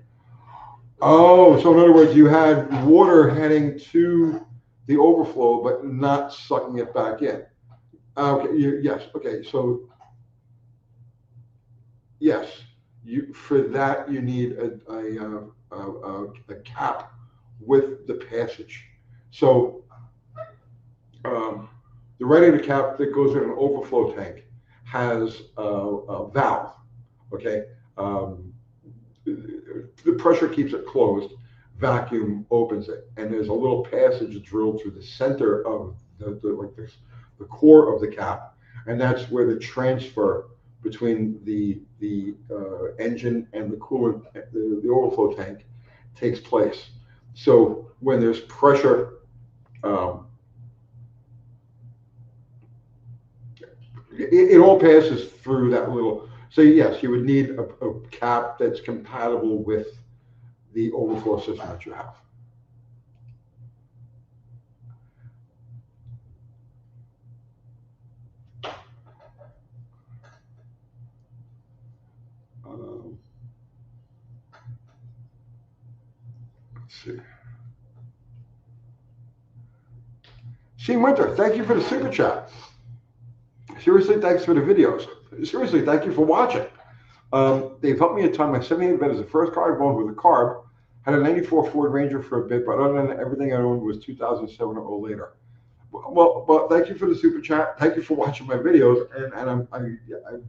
S1: Oh, so in other words, you had water heading to the overflow, but not sucking it back in. Okay, yes. Okay, so yes, for that you need a cap with the passage. So the radiator cap that goes in an overflow tank has a valve. Okay, the pressure keeps it closed. Vacuum opens it, and there's a little passage drilled through the center of the core of the cap, and that's where the transfer between the engine and the coolant, the overflow tank, takes place. So when there's pressure, it all passes through that little. So yes, you would need a cap that's compatible with the overflow system that you have. Let's see. Shane Winter, thank you for the super chat. Seriously, thanks for the videos. Seriously, thank you for watching. They've helped me a ton. My 78 bed is the first car I owned with a carb. Had a 94 Ford Ranger for a bit, but other than that, everything I owned was 2007 or later. Well, thank you for the super chat. Thank you for watching my videos, and I'm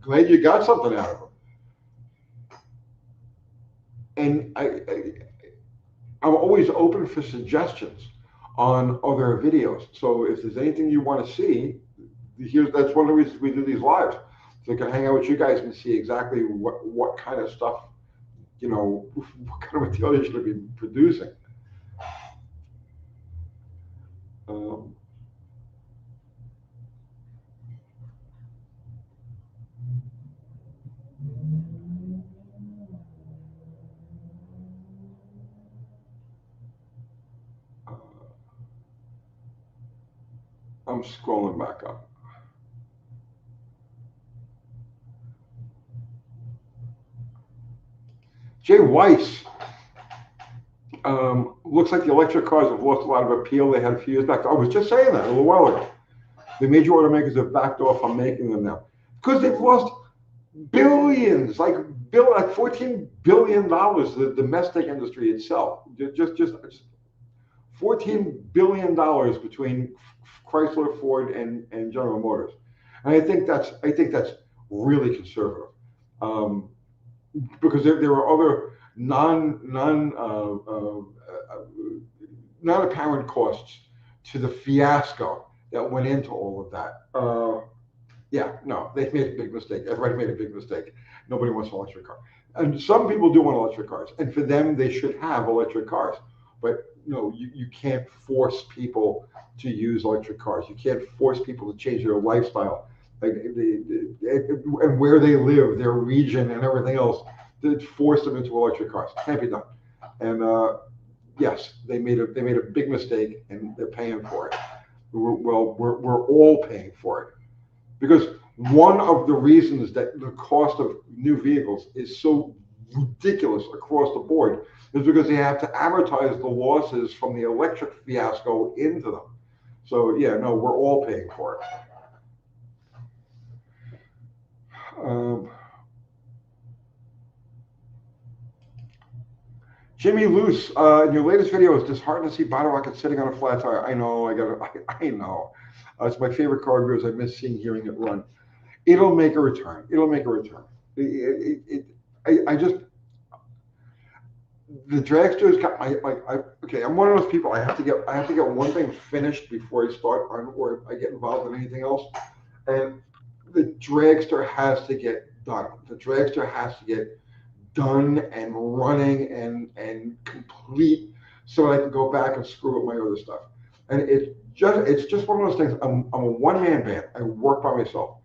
S1: glad you got something out of them. And I'm always open for suggestions on other videos. So if there's anything you want to see, that's one of the reasons we do these lives. So I can hang out with you guys and see exactly what kind of stuff, what kind of material you should be producing. I'm scrolling back up. Jay Weiss, looks like the electric cars have lost a lot of appeal. They had a few years back. I was just saying that a little while ago. The major automakers have backed off on making them now because they've lost billions, like $14 billion. The domestic industry itself, just $14 billion between Chrysler, Ford, and General Motors, and I think that's really conservative, because there are other non-apparent costs to the fiasco that went into all of that. Yeah, no, they made a big mistake. Everybody made a big mistake. Nobody wants an electric car, and some people do want electric cars, and for them, they should have electric cars. But you can't force people to use electric cars. You can't force people to change their lifestyle, and where they live, their region, and everything else, to force them into electric cars. Can't be done. And yes, they made a big mistake, and they're paying for it. We're all paying for it, because one of the reasons that the cost of new vehicles is so ridiculous across the board is because they have to amortize the losses from the electric fiasco into them. So yeah, no, we're all paying for it. Jimmy Luce, in your latest video, it's disheartening to see bottle rocket sitting on a flat tire. I know, I know. It's my favorite car because I miss seeing, hearing it run. It'll make a return. It'll make a return. I just, the dragsters got okay. I'm one of those people. I have to get one thing finished before I start on, or I get involved in anything else. And the dragster has to get done. The dragster has to get done and running and complete, so I can go back and screw up my other stuff. And it's just one of those things. I'm a one-man band. I work by myself.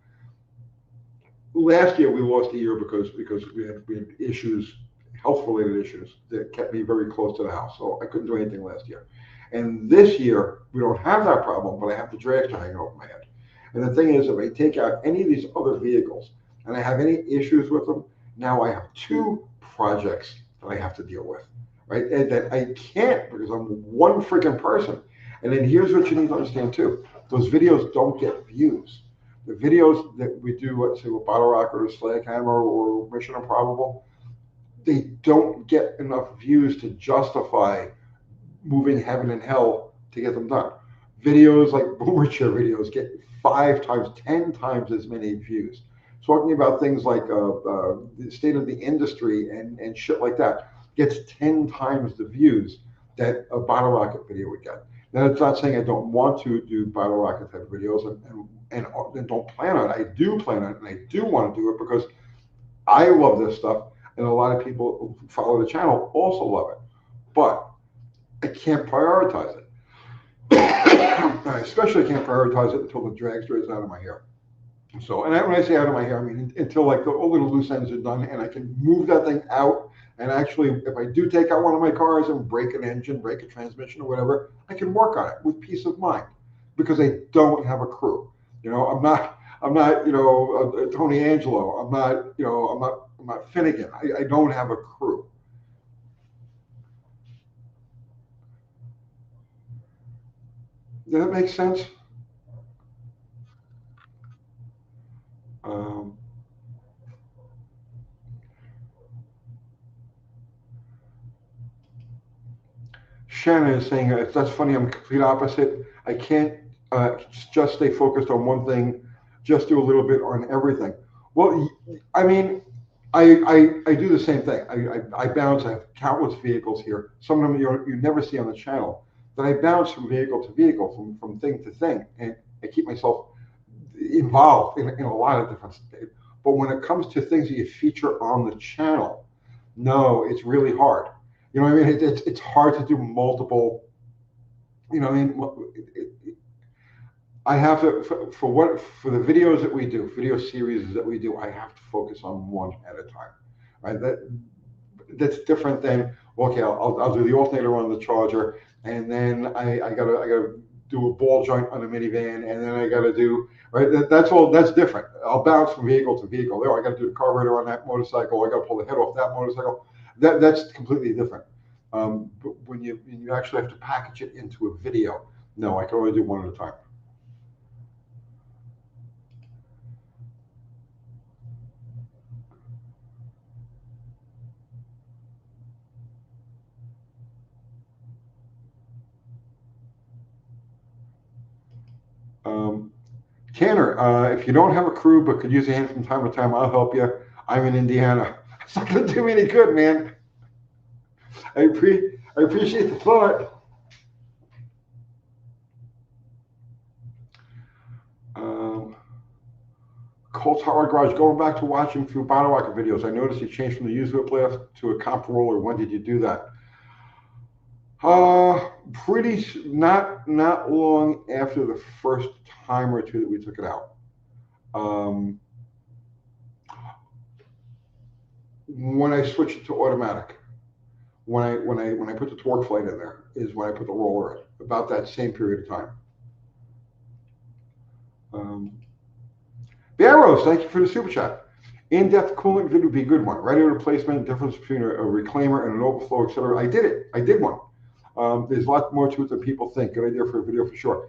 S1: Last year we lost a year because we had issues, health related issues that kept me very close to the house, so I couldn't do anything last year. And this year we don't have that problem, but I have the dragster hanging over my head. And the thing is, if I take out any of these other vehicles and I have any issues with them, now I have two projects that I have to deal with, right? And that I can't, because I'm one freaking person. And then here's what you need to understand too. Those videos don't get views. The videos that we do, let's say with Bottle Rocket or Slag Hammer or Mission Improbable, they don't get enough views to justify moving heaven and hell to get them done. Videos like Boomer Chair videos get 5 times, 10 times as many views. Talking about things like the state of the industry and shit like that gets 10 times the views that a Bottle Rocket video would get. Now, it's not saying I don't want to do Bottle Rocket type videos and don't plan on it. I do plan on it, and I do want to do it because I love this stuff, and a lot of people who follow the channel also love it. But I can't prioritize it. I especially can't prioritize it until the dragster is out of my hair. So, and when I say out of my hair, I mean until like all the loose ends are done and I can move that thing out. And actually, if I do take out one of my cars and break an engine, break a transmission or whatever, I can work on it with peace of mind because I don't have a crew. You know, I'm not, Tony Angelo. I'm not Finnegan. I don't have a crew. Does that make sense? Um, Shannon is saying, that's funny, I'm complete opposite. I can't just stay focused on one thing, just do a little bit on everything. Well, I mean, I do the same thing. I bounce. I have countless vehicles here. Some of them you never see on the channel. But I bounce from vehicle to vehicle, from thing to thing, and I keep myself involved in a lot of different things. But when it comes to things that you feature on the channel, no, it's really hard. You know what I mean? It's hard to do multiple. You know, I mean, I have to for the videos that we do, video series that we do, I have to focus on one at a time. Right? That's different than okay, I'll do the alternator on the Charger, and then I gotta do a ball joint on a minivan, and then I gotta do right. That's different. I'll bounce from vehicle to vehicle. There, I gotta do the carburetor on that motorcycle. I gotta pull the head off that motorcycle. That's completely different. But when you actually have to package it into a video, no, I can only do one at a time. Tanner, if you don't have a crew but could use a hand from time to time, I'll help you. I'm in Indiana. It's not going to do me any good, man. I appreciate the thought. Colt's Hot Rod Garage, going back to watching through Bottle Rocket videos, I noticed you changed from the used whiplash to a comp roller. When did you do that? Not long after the first time or two that we took it out. When I switched it to automatic, when I put the torque flight in there, is when I put the roller in. About that same period of time. Barrows, thank you for the super chat. In-depth coolant video would be a good one. Radiator replacement, difference between a reclaimer and an overflow, etc. I did it. I did one. There's a lot more to it than people think. Good idea for a video for sure.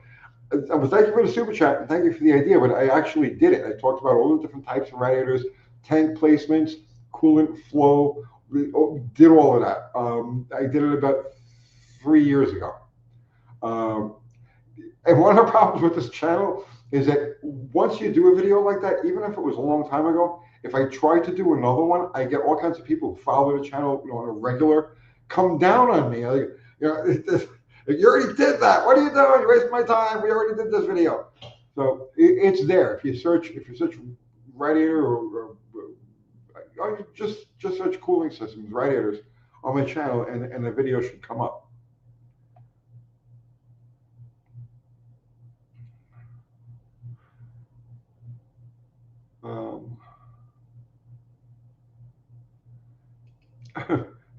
S1: Thank you for the super chat and thank you for the idea, but I actually did it. I talked about all the different types of radiators, tank placements, coolant flow. We did all of that. I did it about 3 years ago. And one of the problems with this channel is that once you do a video like that, even if it was a long time ago, if I try to do another one, I get all kinds of people who follow the channel, on a regular, come down on me. Like, you already did that. What are you doing? You wasting my time. We already did this video. So it's there. If you search radiator or just search cooling systems, radiators on my channel, and the video should come up.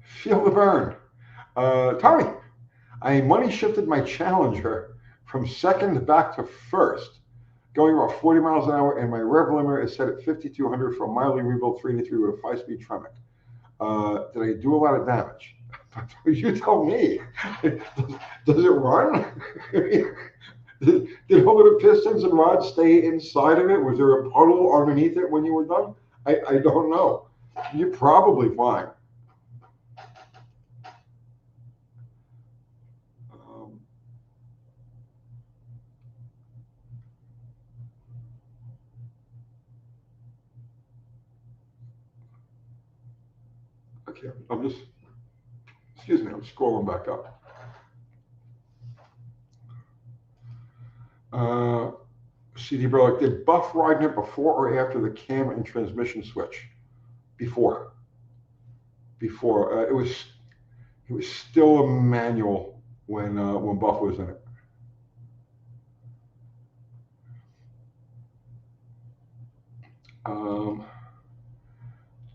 S1: Feel the burn. Tommy, I money shifted my Challenger from second back to first, going about 40 miles an hour, and my rev limiter is set at 5,200 for a mildly rebuilt 383 with a 5-speed Tremec. Did I do a lot of damage? You tell me. Does it run? Did all of the pistons and rods stay inside of it? Was there a puddle underneath it when you were done? I don't know. You're probably fine. Okay, excuse me, I'm scrolling back up. CD Burlick, did Buff riding it before or after the cam and transmission switch? Before. It was still a manual when Buff was in it.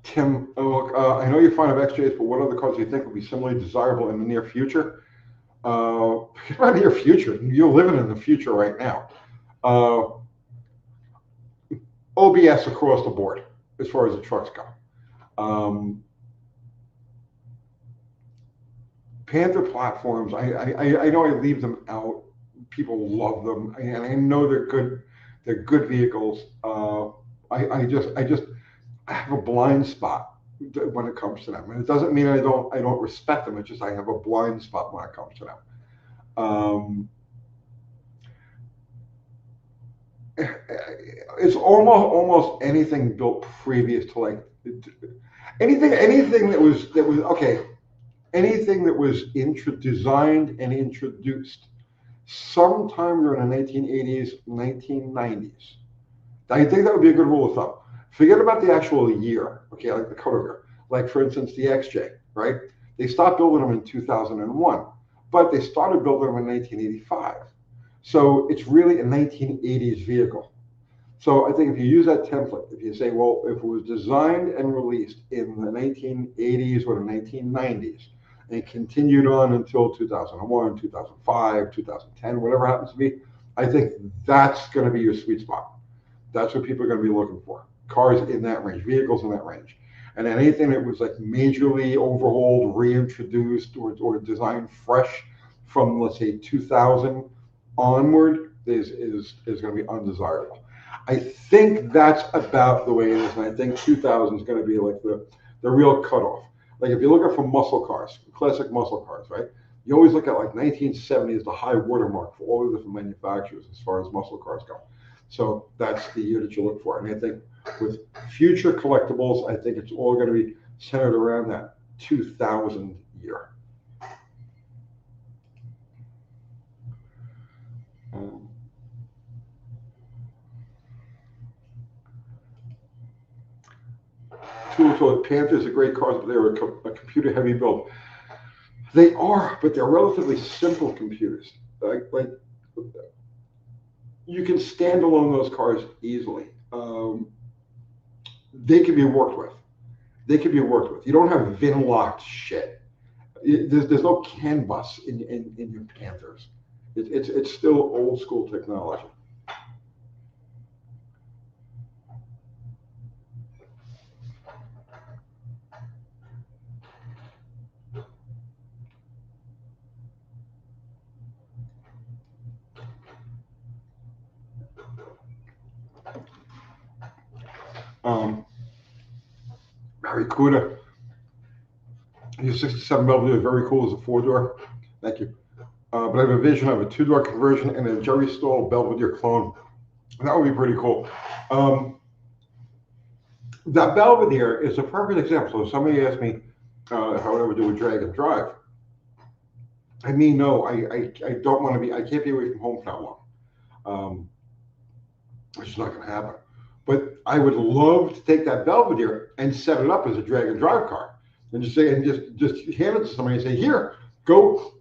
S1: Tim, I know you're fond of XJs, but what other cars do you think will be similarly desirable in the near future? Not near future. You're living in the future right now. OBS across the board as far as the trucks go. Panther platforms, I know I leave them out. People love them, and I know they're good. They're good vehicles. I just have a blind spot when it comes to them, and it doesn't mean I don't respect them. It's just I have a blind spot when it comes to them. It's almost anything built previous to like anything that was okay. Anything that was designed and introduced sometime during the 1980s, 1990s. I think that would be a good rule of thumb. Forget about the actual year, okay, like the color year. Like, for instance, the XJ, right? They stopped building them in 2001, but they started building them in 1985. So it's really a 1980s vehicle. So I think if you use that template, if you say, well, if it was designed and released in the 1980s or the 1990s, and continued on until 2001, 2005, 2010, whatever happens to be, I think that's going to be your sweet spot. That's what people are going to be looking for. Cars in that range, vehicles in that range. And anything that was like majorly overhauled, reintroduced, or designed fresh from, let's say, 2000 onward is going to be undesirable. I think that's about the way it is, and I think 2000 is going to be like the real cutoff. Like if you're looking for muscle cars, classic muscle cars, right? You always look at like 1970 as the high watermark for all the different manufacturers as far as muscle cars go. So that's the year that you look for. And I think with future collectibles, I think it's all going to be centered around that 2000 year. Panther's a great car, but they're a computer-heavy build. They are, but they're relatively simple computers. Like you can stand alone those cars easily. They can be worked with. You don't have VIN-locked shit. There's no CAN bus in your Panthers. It's still old school technology. Barracuda. Your 67 Belvedere is very cool as a 4-door. Thank you. But I have a vision of a 2-door conversion and a Jerry Stoll Belvedere clone. That would be pretty cool. Um, that Belvedere is a perfect example. So somebody asked me if I would ever do a drag and drive. I mean, no, I don't want to be. I can't be away from home for that long. Um, it's just not going to happen. But I would love to take that Belvedere and set it up as a drag and drive car, and just say and just hand it to somebody and say, here, go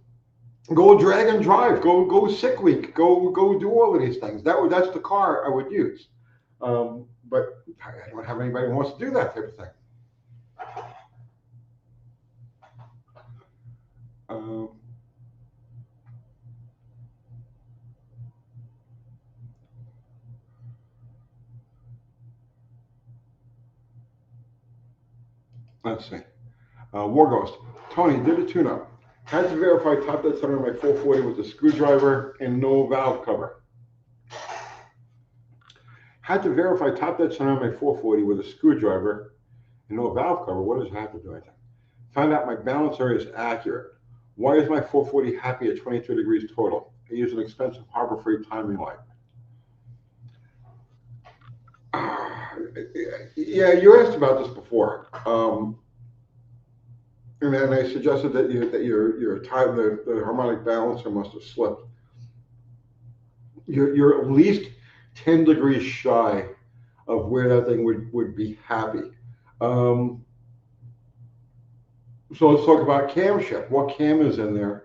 S1: drag and drive, go sick week, go do all of these things. That's the car I would use. But I don't have anybody who wants to do that type of thing. Um, let's see. War Ghost. Tony did a tune-up. Had to verify top dead center of my 440 with a screwdriver and no valve cover. Had to verify top dead center of my 440 with a screwdriver and no valve cover. What does it have to do anything? Found out my balance area is accurate. Why is my 440 happy at 23 degrees total? I use an expensive Harbor Freight timing light. Yeah, you asked about this before. And then I suggested that your time the harmonic balancer must have slipped. You're at least 10 degrees shy of where that thing would be happy. Um, so let's talk about camshaft. What cam is in there,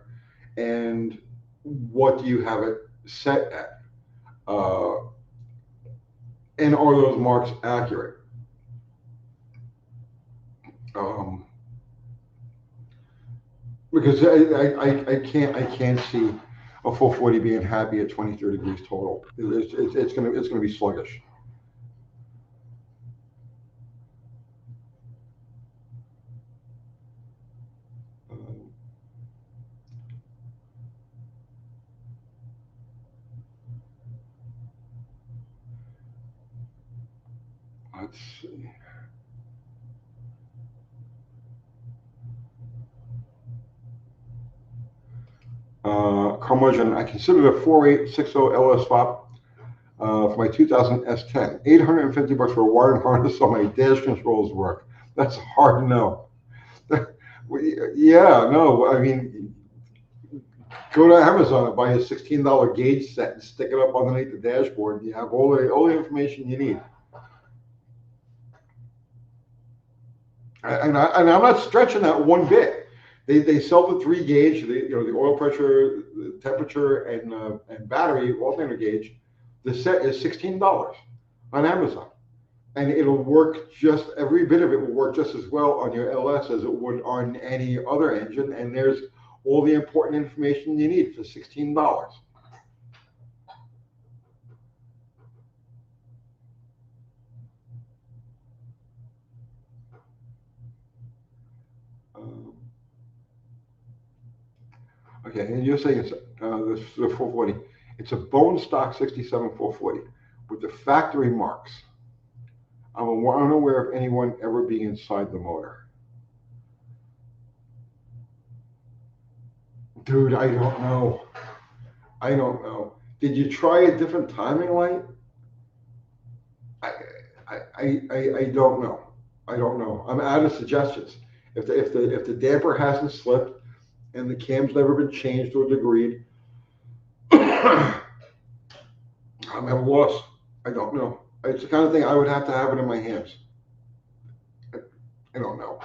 S1: and what do you have it set at? Uh, and are those marks accurate? Um, because I can't see a 440 being happy at 23 degrees total. It's gonna be sluggish. Um, let's see. Curmudgeon, I consider the 4860 LS swap for my 2000 S10. 850 bucks for a wired harness so my dash controls work. That's hard no. Yeah, no, I mean, go to Amazon and buy a $16 gauge set and stick it up underneath the dashboard. And you have all the information you need. And I'm not stretching that one bit. They sell the 3 gauge, the oil pressure, the temperature, and battery alternator gauge. The set is $16 on Amazon, and it'll work just every bit of it will work just as well on your LS as it would on any other engine. And there's all the important information you need for $16. Um, okay, and you're saying it's the 440. It's a bone stock 67 440 with the factory marks. I'm unaware of anyone ever being inside the motor. Dude, I don't know. I don't know. Did you try a different timing light? I, I don't know. I don't know. I'm out of suggestions. If the damper hasn't slipped and the cam's never been changed or degreed, I'm at a loss. I don't know. It's the kind of thing I would have to have it in my hands. I don't know.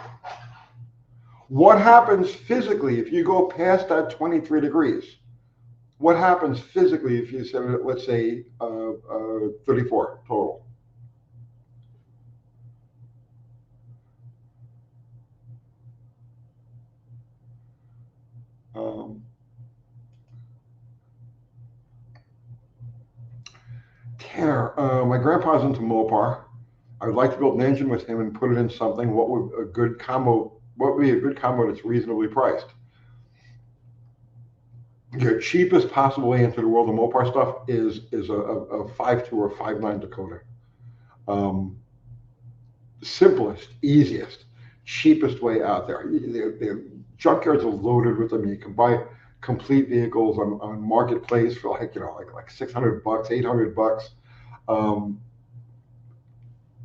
S1: What happens physically if you go past that 23 degrees? What happens physically if you set it, let's say, 34 total? Um, Tanner, my grandpa's into Mopar. I would like to build an engine with him and put it in something. What would a good combo? What would be a good combo that's reasonably priced? Your cheapest possible way into the world of Mopar stuff is a 5.2 or 5.9 Dakota. Um, Simplest, easiest, cheapest way out there. The junkyards are loaded with them. You can buy complete vehicles on marketplace for like 600 bucks, 800 bucks. Um,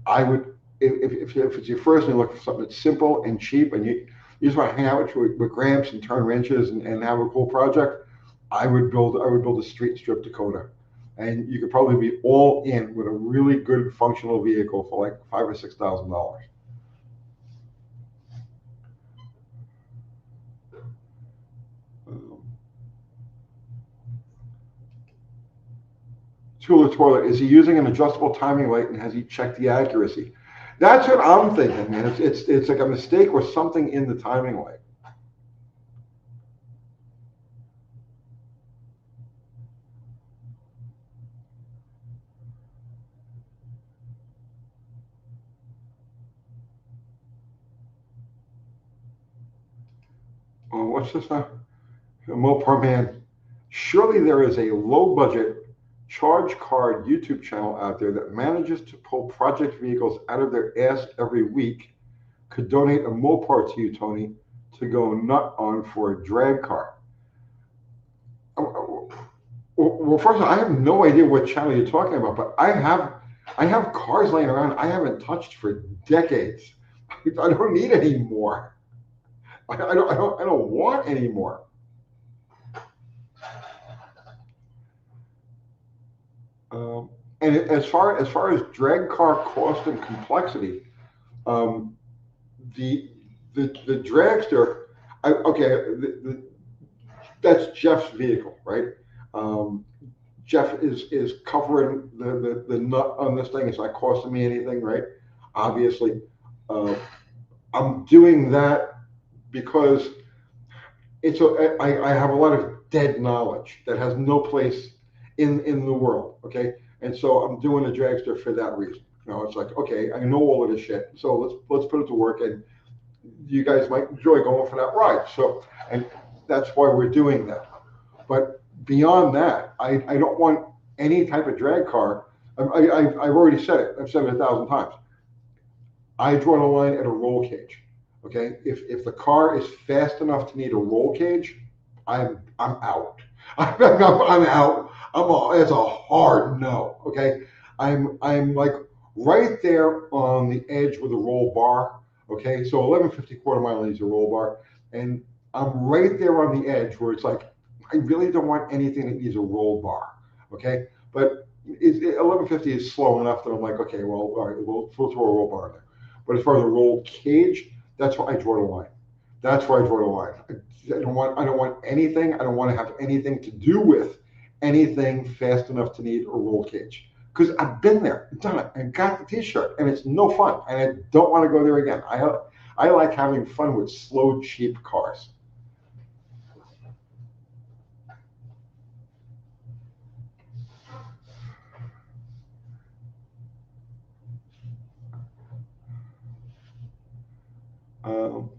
S1: I would, if it's your first and you look for something that's simple and cheap and you just want to hang out with Gramps and turn wrenches and have a cool project, I would build a street strip Dakota. And you could probably be all in with a really good functional vehicle for like $5,000 or $6,000. Um, Tool toilet, is he using an adjustable timing light and has he checked the accuracy? That's what I'm thinking, man. It's like a mistake or something in the timing light. Oh, what's this now? Mopar man. Surely there is a low budget charge card YouTube channel out there that manages to pull project vehicles out of their ass every week. Could donate a Mopar to you, Tony, to go nut on for a drag car. Well, first of all, I have no idea what channel you're talking about, but I have cars laying around I haven't touched for decades. I don't need any more. I don't want any more. Um, and as far as drag car cost and complexity, um, the the dragster, okay, that's Jeff's vehicle, right? Um, Jeff is covering the nut on this thing. It's not costing me anything, right? Obviously, uh, I'm doing that because I have a lot of dead knowledge that has no place in the world. Okay, and so I'm doing a dragster for that reason. It's like, okay, I know all of this shit, so let's put it to work, and you guys might enjoy going for that ride. So, and that's why we're doing that. But beyond that, I don't want any type of drag car. I've already said it. I've said it 1,000 times. I draw the line at a roll cage. Okay, if the car is fast enough to need a roll cage, I'm out. I'm out. It's a hard no. Okay, I'm like right there on the edge with a roll bar. Okay, so 1150 quarter mile needs a roll bar, and I'm right there on the edge where it's like I really don't want anything that needs a roll bar. Okay, but 1150 is slow enough that I'm like, okay, well, all right, we'll throw a roll bar in there. But as far as a roll cage, that's where I draw the line. That's where I draw the line. I don't want anything. I don't want to have anything to do with anything fast enough to need a roll cage. Because I've been there, done it, and got the T-shirt, and it's no fun, and I don't want to go there again. I like having fun with slow, cheap cars. Um,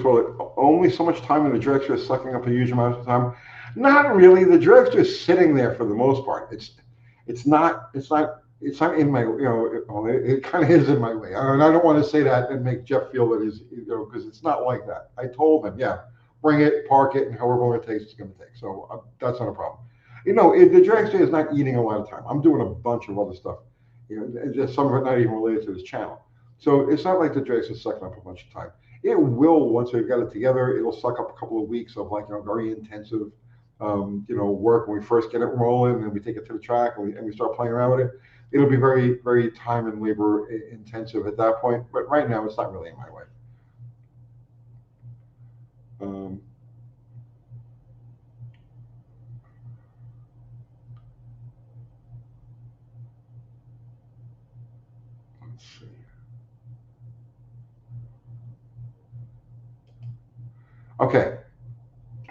S1: toilet. Only so much time in the dragster is sucking up a huge amount of time. Not really. The dragster is sitting there for the most part. It's not in my, it kind of is in my way. I don't want to say that and make Jeff feel that because it's not like that. I told him, yeah, bring it, park it, and however long it takes, it's going to take. So that's not a problem. The dragster is not eating a lot of time. I'm doing a bunch of other stuff. Just some of it not even related to this channel. So it's not like the dragster is sucking up a bunch of time. It will, once we've got it together, it'll suck up a couple of weeks of like very intensive work when we first get it rolling and we take it to the track and we start playing around with it. It'll be very, very time and labor intensive at that point. But right now, it's not really in my way. Um, let's see. Okay,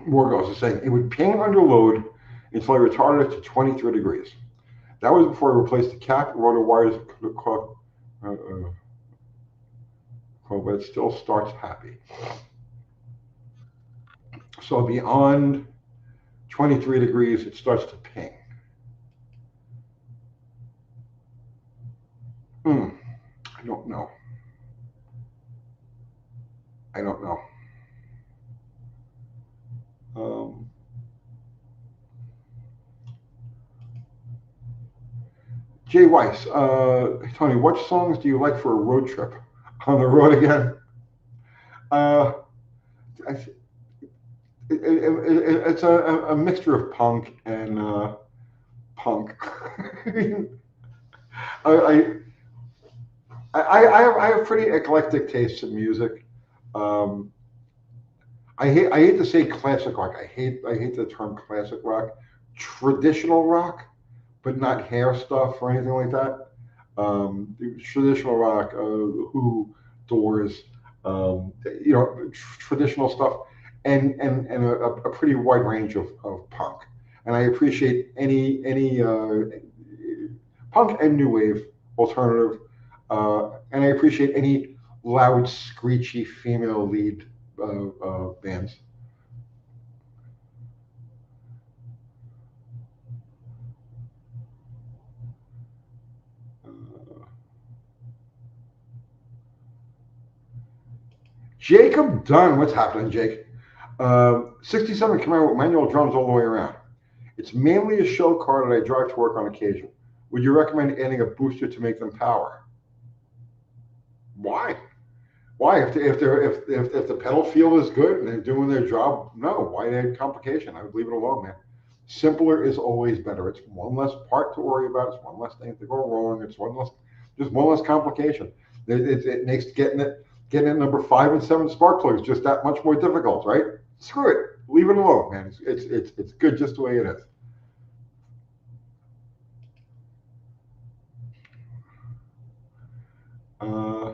S1: more goes. It's saying it would ping under load until I retarded it to 23 degrees. That was before I replaced the cap, rotor wires, but it still starts happy. So beyond 23 degrees, it starts to ping. Hmm. I don't know. I don't know. Jay Weiss, Tony, what songs do you like for a road trip? On the road again? Uh, I, it's a mixture of punk and punk. I, I have pretty eclectic tastes in music. Um, I hate to say classic rock. I hate the term classic rock. Traditional rock, but not hair stuff or anything like that. Traditional rock, Who, Doors, traditional stuff, and a pretty wide range of punk. And I appreciate any punk and new wave alternative, and I appreciate any loud, screechy female lead bands. Uh, Jacob Dunn, what's happening, Jake? 67 Camaro with manual drums all the way around. It's mainly a show car that I drive to work on occasion. Would you recommend adding a booster to make them power? Why? Why? If the pedal feel is good and they're doing their job, no. Why add complication? I would leave it alone, man. Simpler is always better. It's one less part to worry about. It's one less thing to go wrong. It's one less, just one less complication. It makes getting it number 5 and 7 spark plugs just that much more difficult, right? Screw it. Leave it alone, man. It's good just the way it is. Uh,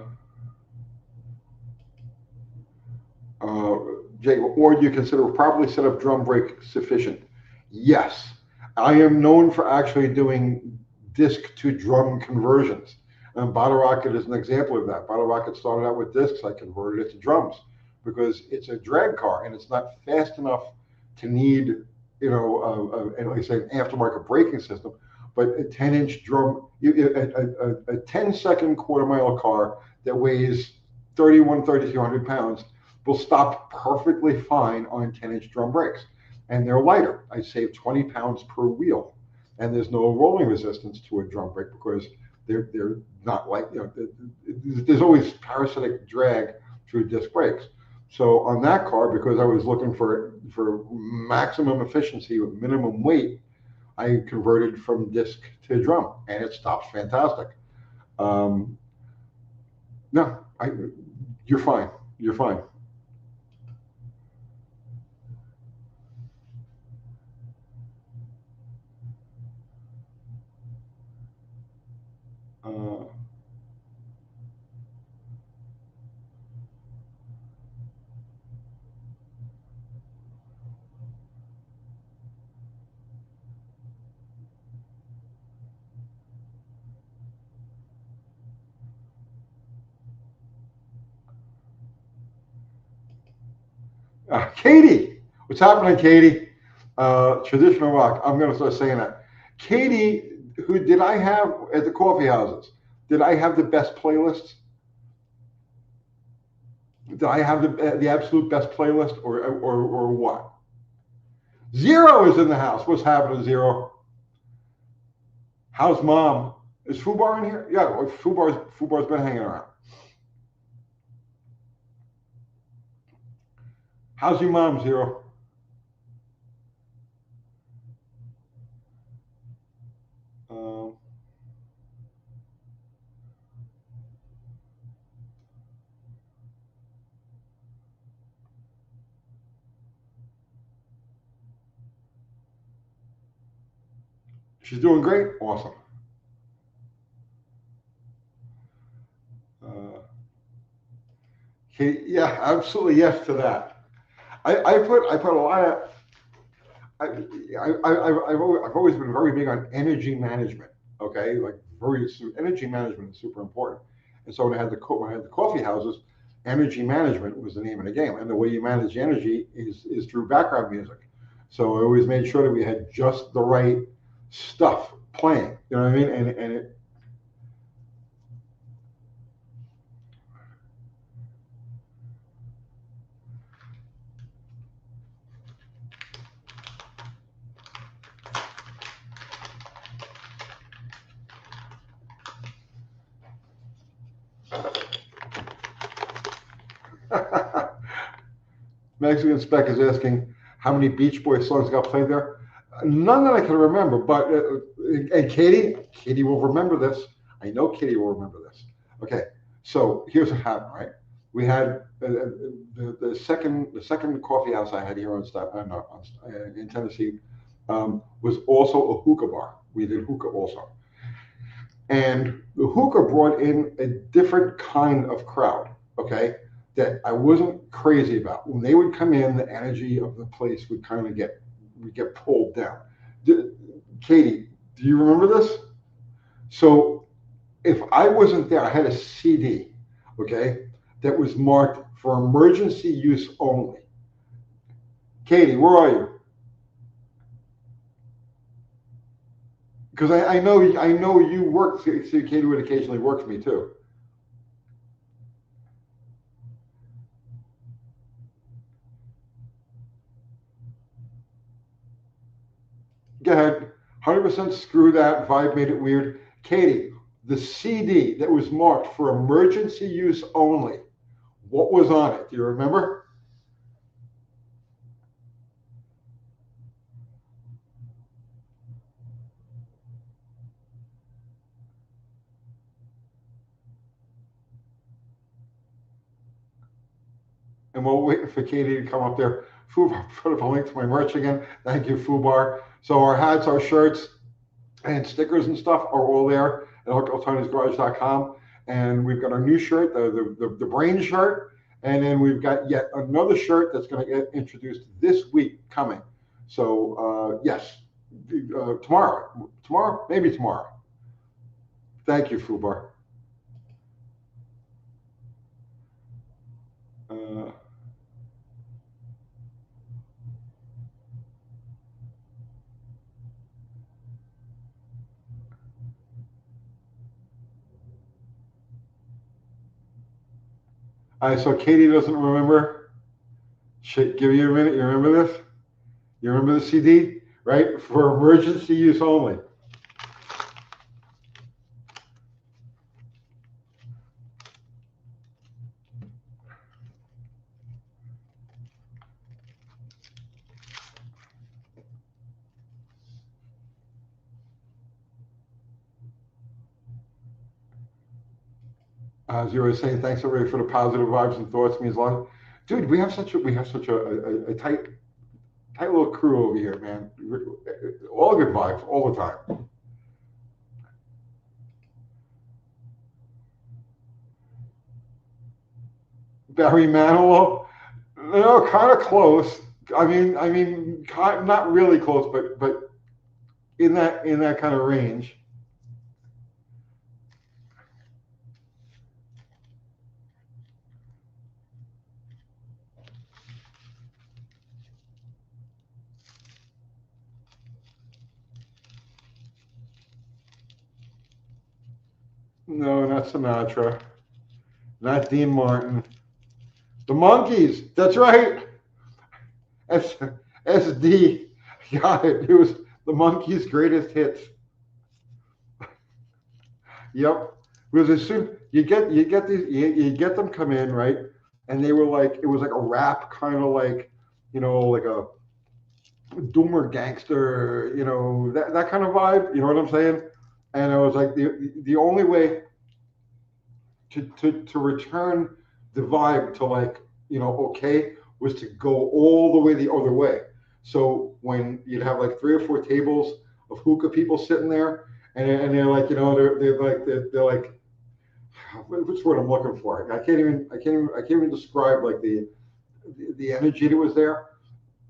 S1: uh, Jay, or do you consider a properly set up drum brake sufficient? Yes. I am known for actually doing disc to drum conversions. And Bottle Rocket is an example of that. Bottle Rocket started out with discs. I converted it to drums because it's a drag car and it's not fast enough to need, and like I say, an aftermarket braking system. But a 10-inch drum, a 10-second quarter-mile car that weighs 3,200 pounds will stop perfectly fine on 10-inch drum brakes. And they're lighter. I save 20 pounds per wheel. And there's no rolling resistance to a drum brake because they're not like, there's always parasitic drag through disc brakes. So on that car, because I was looking for maximum efficiency with minimum weight, I converted from disc to drum, and it stops fantastic. Um, no, you're fine. You're fine. Uh, Katie, what's happening, Katie? Traditional rock. I'm going to start saying that. Katie, who did I have at the coffee houses? Did I have the best playlists? Did I have the absolute best playlist, or what? Zero is in the house. What's happening, Zero? How's mom? Is Fubar in here? Yeah, Fubar's been hanging around. How's your mom, Zero? Um, she's doing great. Awesome. Uh, yeah, absolutely yes to that. I put a lot of I, I've always been very big on energy management. Okay, like energy management is super important. And so when I had the coffee houses, energy management was the name of the game. And the way you manage energy is through background music. So I always made sure that we had just the right stuff playing. You know what I mean? And it, Mexican Spec is asking how many Beach Boys songs got played there. None that I can remember, but and Katie will remember this. I know Katie will remember this. Okay, so here's what happened, right? We had the second coffee house I had here in Tennessee was also a hookah bar. We did hookah also, and the hookah brought in a different kind of crowd. Okay, that I wasn't crazy about. When they would come in, the energy of the place would kind of get pulled down. Katie, do you remember this? So if I wasn't there, I had a CD, okay, that was marked for emergency use only. Katie, where are you? Because I know you work. So Katie would occasionally work for me too. Go ahead. 100% screw that. Vibe made it weird. Katie, the CD that was marked for emergency use only, what was on it? Do you remember? And we'll wait for Katie to come up there. Fubar, put up a link to my merch again. Thank you, Fubar. So our hats, our shirts, and stickers and stuff are all there at AutoNewsGarage.com. And we've got our new shirt, the brain shirt, and then we've got yet another shirt that's going to get introduced this week coming. So yes, tomorrow, maybe tomorrow. Thank you, Fubar. So Katie doesn't remember. Should give you a minute. You remember this? You remember the CD, right? For emergency use only. As you were saying, thanks everybody for the positive vibes and thoughts. Means a lot. Dude, we have such a tight little crew over here, man. All good vibes all the time. Barry Manilow, kind of close. Not really close, but in that kind of range. No, not Sinatra, not Dean Martin. The Monkees. That's right. SD. Got it. It was the Monkees' greatest hits. Yep. Because as soon you get these you get them come in, right, and they were like it was like a rap kind of like like a doomer gangster, that kind of vibe. You know what I'm saying? And I was like the only way to return the vibe to like okay was to go all the way the other way. So when you'd have like 3 or 4 tables of hookah people sitting there, and they're like they're like which word I'm looking for? I can't even describe like the energy that was there.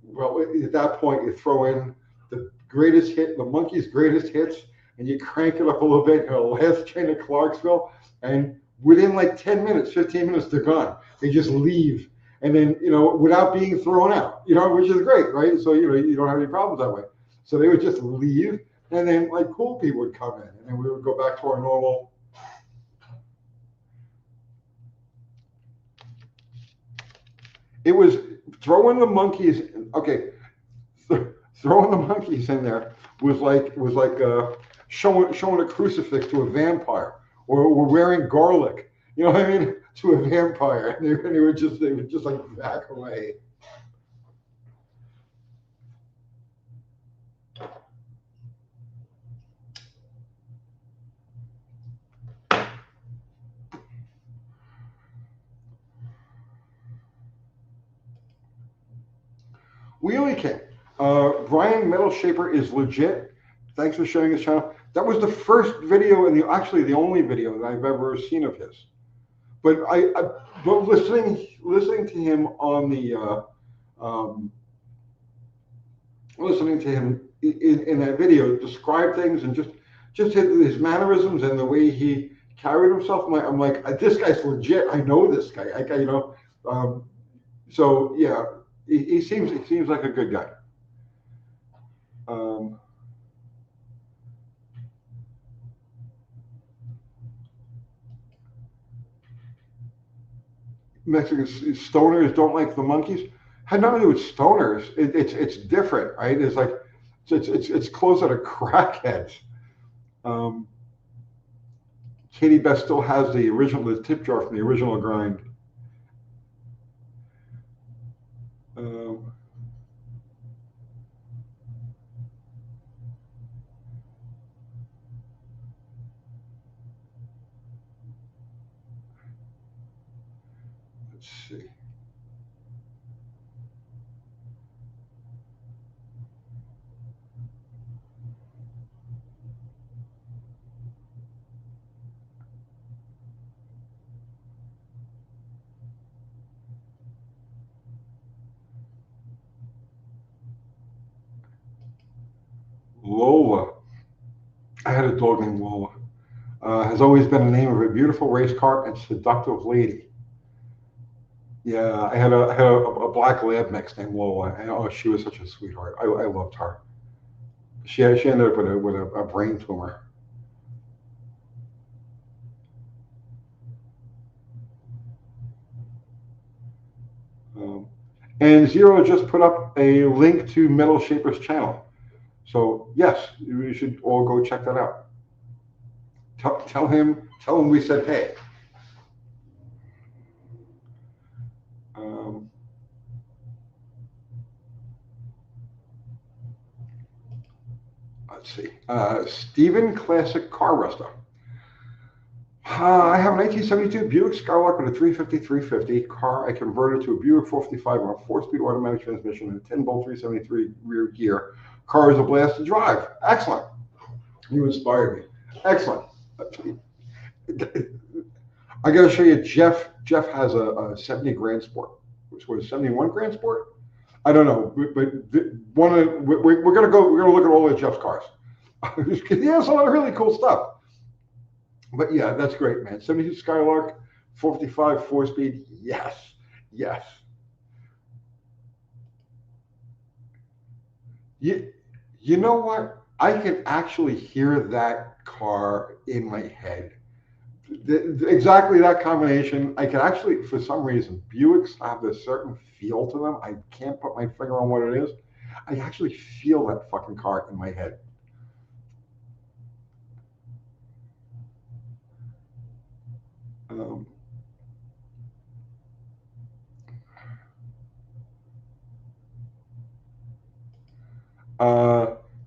S1: Well, at that point you throw in the greatest hit, the Monkees' greatest hits, and you crank it up a little bit. Last Train to Clarksville, and within like 10 minutes, 15 minutes, they're gone. They just leave. And then, without being thrown out, which is great, right? So, you don't have any problems that way. So they would just leave. And then like cool people would come in and then we would go back to our normal. It was throwing the Monkees. Okay. Throwing the Monkees in there was like showing a crucifix to a vampire or wearing garlic. You know what I mean? To a vampire, and they would just like back away. Wheelie King. Brian Metal Shaper is legit. Thanks for sharing his channel. That was the first video and actually the only video that I've ever seen of his. But but listening to him on the listening to him in that video describe things and just his mannerisms and the way he carried himself. I'm like, this guy's legit. I know this guy. So yeah, he seems like a good guy. Mexican stoners don't like the monkeys. Had nothing to do with stoners. It's different, right? It's like it's closer to crackheads. Katie Beth still has the tip jar from the original grind. Let's see. Lola. I had a dog named Lola. Has always been the name of a beautiful race car and seductive lady. Yeah, I had a black lab mix named Lola, and oh, she was such a sweetheart. I loved her. She ended up with a brain tumor. And Zero just put up a link to Metal Shaper's channel. So yes, you should all go check that out. Tell him we said hey. Let's see. Steven Classic Car Ruster. I have a 1972 Buick Skylark with a 350 car. I converted to a Buick 455 on a 4-speed automatic transmission and a 10-bolt 373 rear gear. Car is a blast to drive. Excellent. You inspired me. Excellent. I got to show you. Jeff has a 70 Grand Sport, which was 71 Grand Sport. I don't know, but we're gonna look at all of Jeff's cars. He has a lot of really cool stuff. But yeah, that's great, man. 72 Skylark, 455 4-speed. Yes. You know what? I can actually hear that car in my head. Exactly that combination. I can actually, for some reason, Buicks have a certain feel to them. I can't put my finger on what it is. I actually feel that fucking car in my head.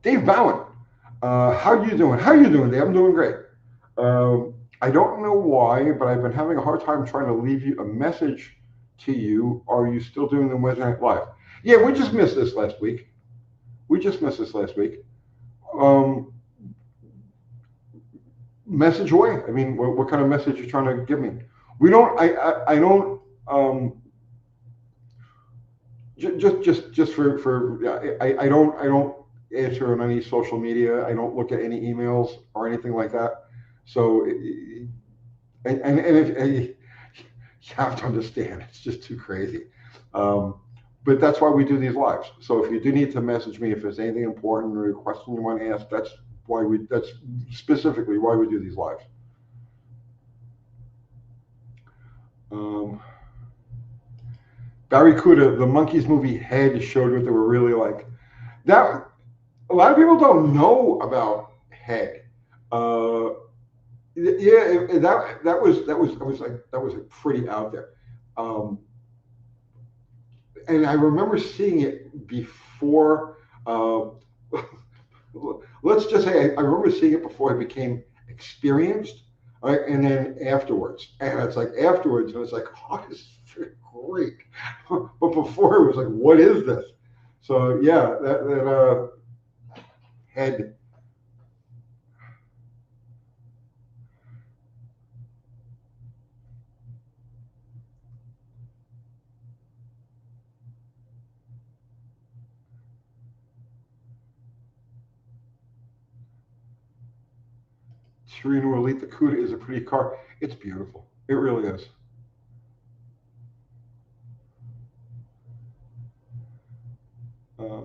S1: Dave Bowen, how you doing? Dave? I'm doing great. I don't know why, but I've been having a hard time trying to leave you a message to you. Are you still doing the Wednesday Night Live? Yeah, we just missed this last week. Message away. I mean, what kind of message are you trying to give me? We don't. I don't. Just for I don't answer on any social media. I don't look at any emails or anything like that. So, and if you have to understand, it's just too crazy. But that's why we do these lives. So if you do need to message me, if there's anything important or a question you want to ask, that's specifically why we do these lives. Barracuda, the Monkees movie Head showed what they were really like. That a lot of people don't know about Head. Yeah, that was like pretty out there. And I remember seeing it before. Let's just say I remember seeing it before I became experienced, right? And then afterwards, and it's like afterwards, and it's like, oh, this is great. But before it was like, what is this? So yeah, that head. Torino Elite, the Cuda is a pretty car. It's beautiful. It really is. Uh,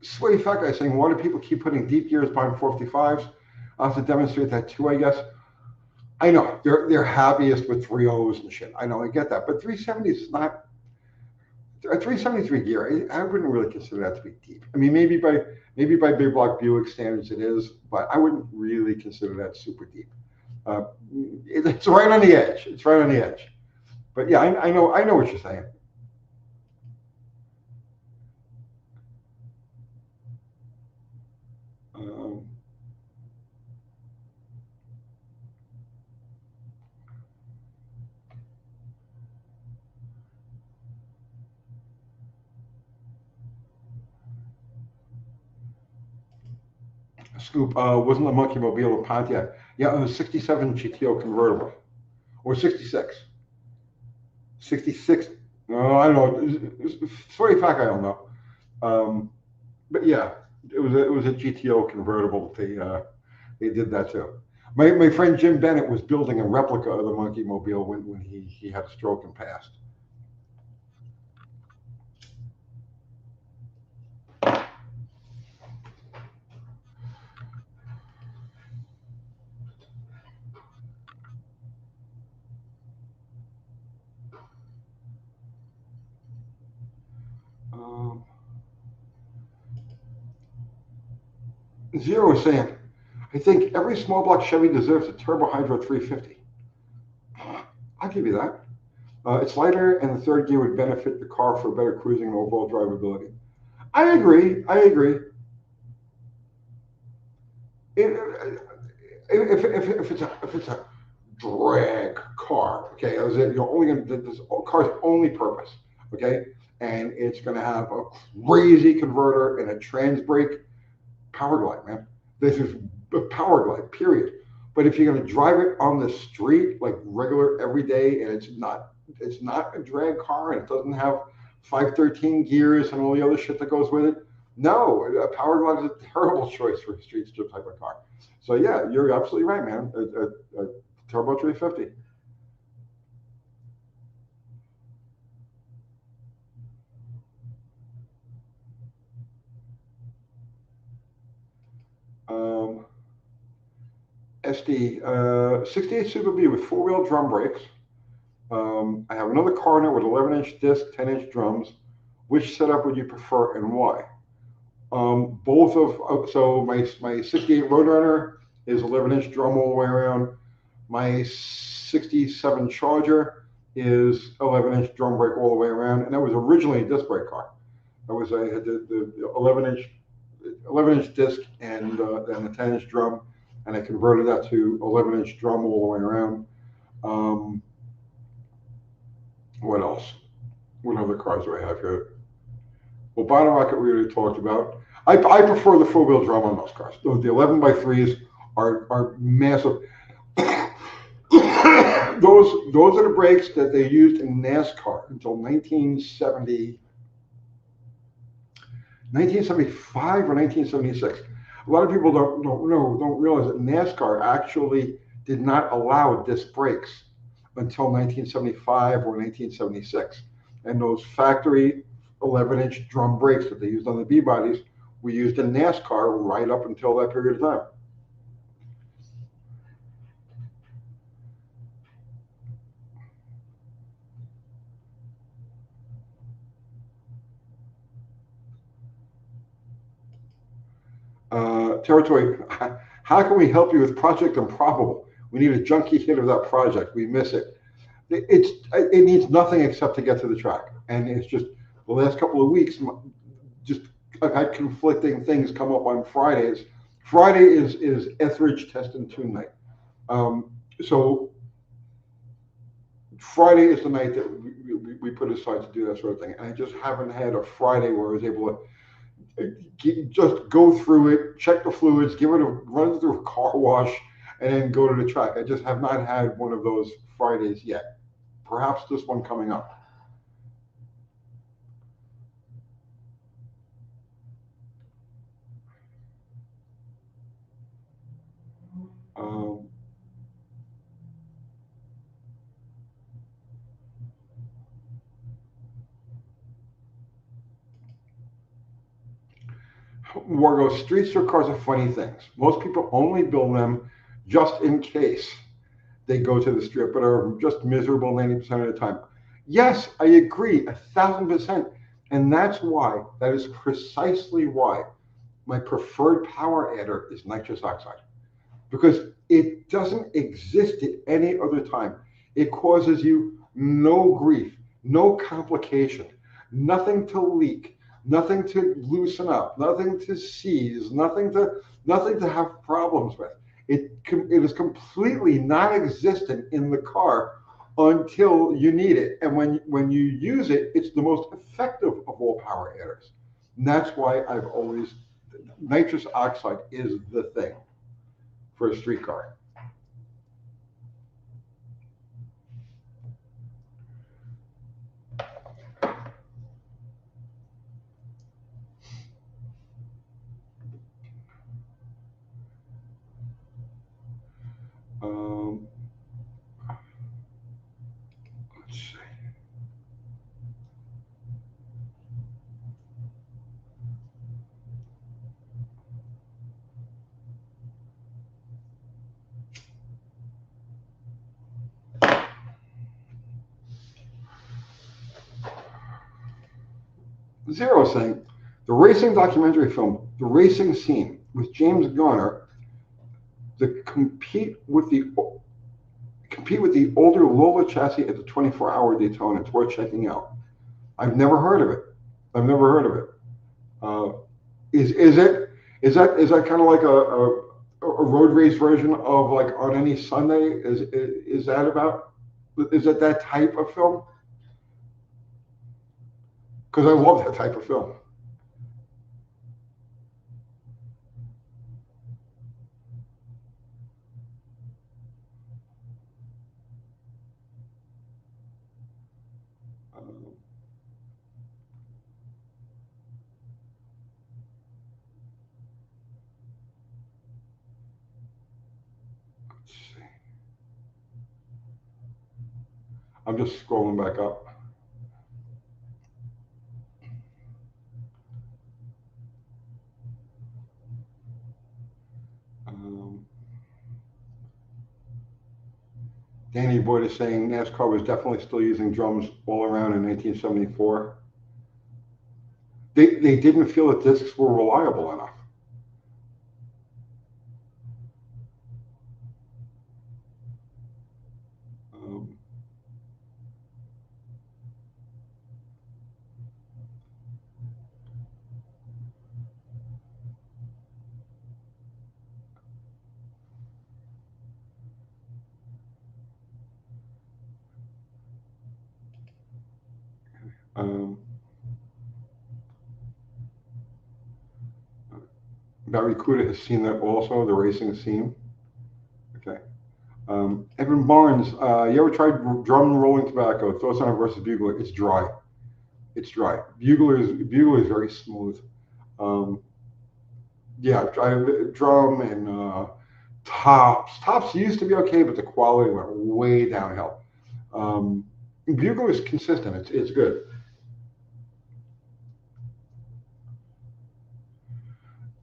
S1: Sweaty Fat Guy saying, why do people keep putting deep gears behind 455s? I'll have to demonstrate that too, I guess. I know they're happiest with 3.0s and shit. I know, I get that, but 370 is not a 373 gear. I wouldn't really consider that to be deep. I mean, maybe by big block Buick standards it is, but I wouldn't really consider that super deep. Uh, it's right on the edge. It's right on the edge. But yeah, I know what you're saying. Um, Scoop, wasn't a Monkey Mobile a Pontiac? Yeah, it was 67 GTO convertible, or 66. 66. No, I don't know. Sorry, fact, I don't know. Um, but yeah, it was a GTO convertible. They did that too. My friend Jim Bennett was building a replica of the Monkey Mobile when he had a stroke and passed. Um, Zero is saying, I think every small block Chevy deserves a turbo hydro 350. I'll give you that. It's lighter, and the third gear would benefit the car for better cruising and overall drivability. I agree. I agree. It, if it's a drag car, okay, you're only going to this car's only purpose, okay, and it's going to have a crazy converter and a trans brake. Power glide, man. This is a power glide, period. But if you're going to drive it on the street like regular every day, and it's not a drag car, and it doesn't have 513 gears and all the other shit that goes with it. No, a power glide is a terrible choice for a street strip type of car. So yeah, you're absolutely right, man. A turbo 350. Um, SD 68 Super B with four-wheel drum brakes. I have another car now with 11-inch disc, 10-inch drums. Which setup would you prefer and why? Both of so my 68 Roadrunner is 11-inch drum all the way around. My 67 Charger is 11-inch drum brake all the way around, and that was originally a disc brake car. I had the 11-inch disc and the 10-inch drum, and I converted that to 11-inch drum all the way around. Um, what else? What other cars do I have here? Well, Bottom Rocket we already talked about. I prefer the four-wheel drum on those cars. The 11 by 3s are massive. those are the brakes that they used in NASCAR until 1975 or 1976. A lot of people don't realize that NASCAR actually did not allow disc brakes until 1975 or 1976, and those factory 11-inch drum brakes that they used on the B bodies were used in NASCAR right up until that period of time. Territory, how can we help you with Project Improbable? We need a junkie hit of that project. We miss it. It needs nothing except to get to the track, and it's just the last couple of weeks. Just I've had conflicting things come up on Fridays. Friday is Etheridge test and tune night. So Friday is the night that we put aside to do that sort of thing. And I just haven't had a Friday where I was able to just go through it, check the fluids, give it a run through a car wash, and then go to the track. I just have not had one of those Fridays yet. Perhaps this one coming up. Um, Wargo, street stock cars are funny things. Most people only build them just in case they go to the strip, but are just miserable 90% of the time. Yes, I agree 1,000%. And that is precisely why my preferred power adder is nitrous oxide, because it doesn't exist at any other time. It causes you no grief, no complication, nothing to leak, nothing to loosen up, nothing to seize, nothing to have problems with. It is completely non-existent in the car until you need it. And when you use it, it's the most effective of all power adders. And that's why I've always, nitrous oxide is the thing for a street car. Um, let's see. Zero saying the racing documentary film, The Racing Scene, with James Garner, to compete with the older Lola chassis at the 24-hour Daytona. It's worth checking out. I've never heard of it. I've never heard of it. Is that kind of like a road race version of like On Any Sunday? Is that about? Is it that type of film? Because I love that type of film. Um, let's see. I'm just scrolling back up. Um, Danny Boyd is saying NASCAR was definitely still using drums all around in 1974. They didn't feel that discs were reliable enough. Um, um, Barry Kuda has seen that also, the racing scene. Okay. Evan Barnes, you ever tried drum rolling tobacco? Thoughts on it versus bugler? It's dry. It's dry. Bugler is very smooth. Um, yeah, drum and tops. Tops used to be okay, but the quality went way downhill. Bugler is consistent. It's good.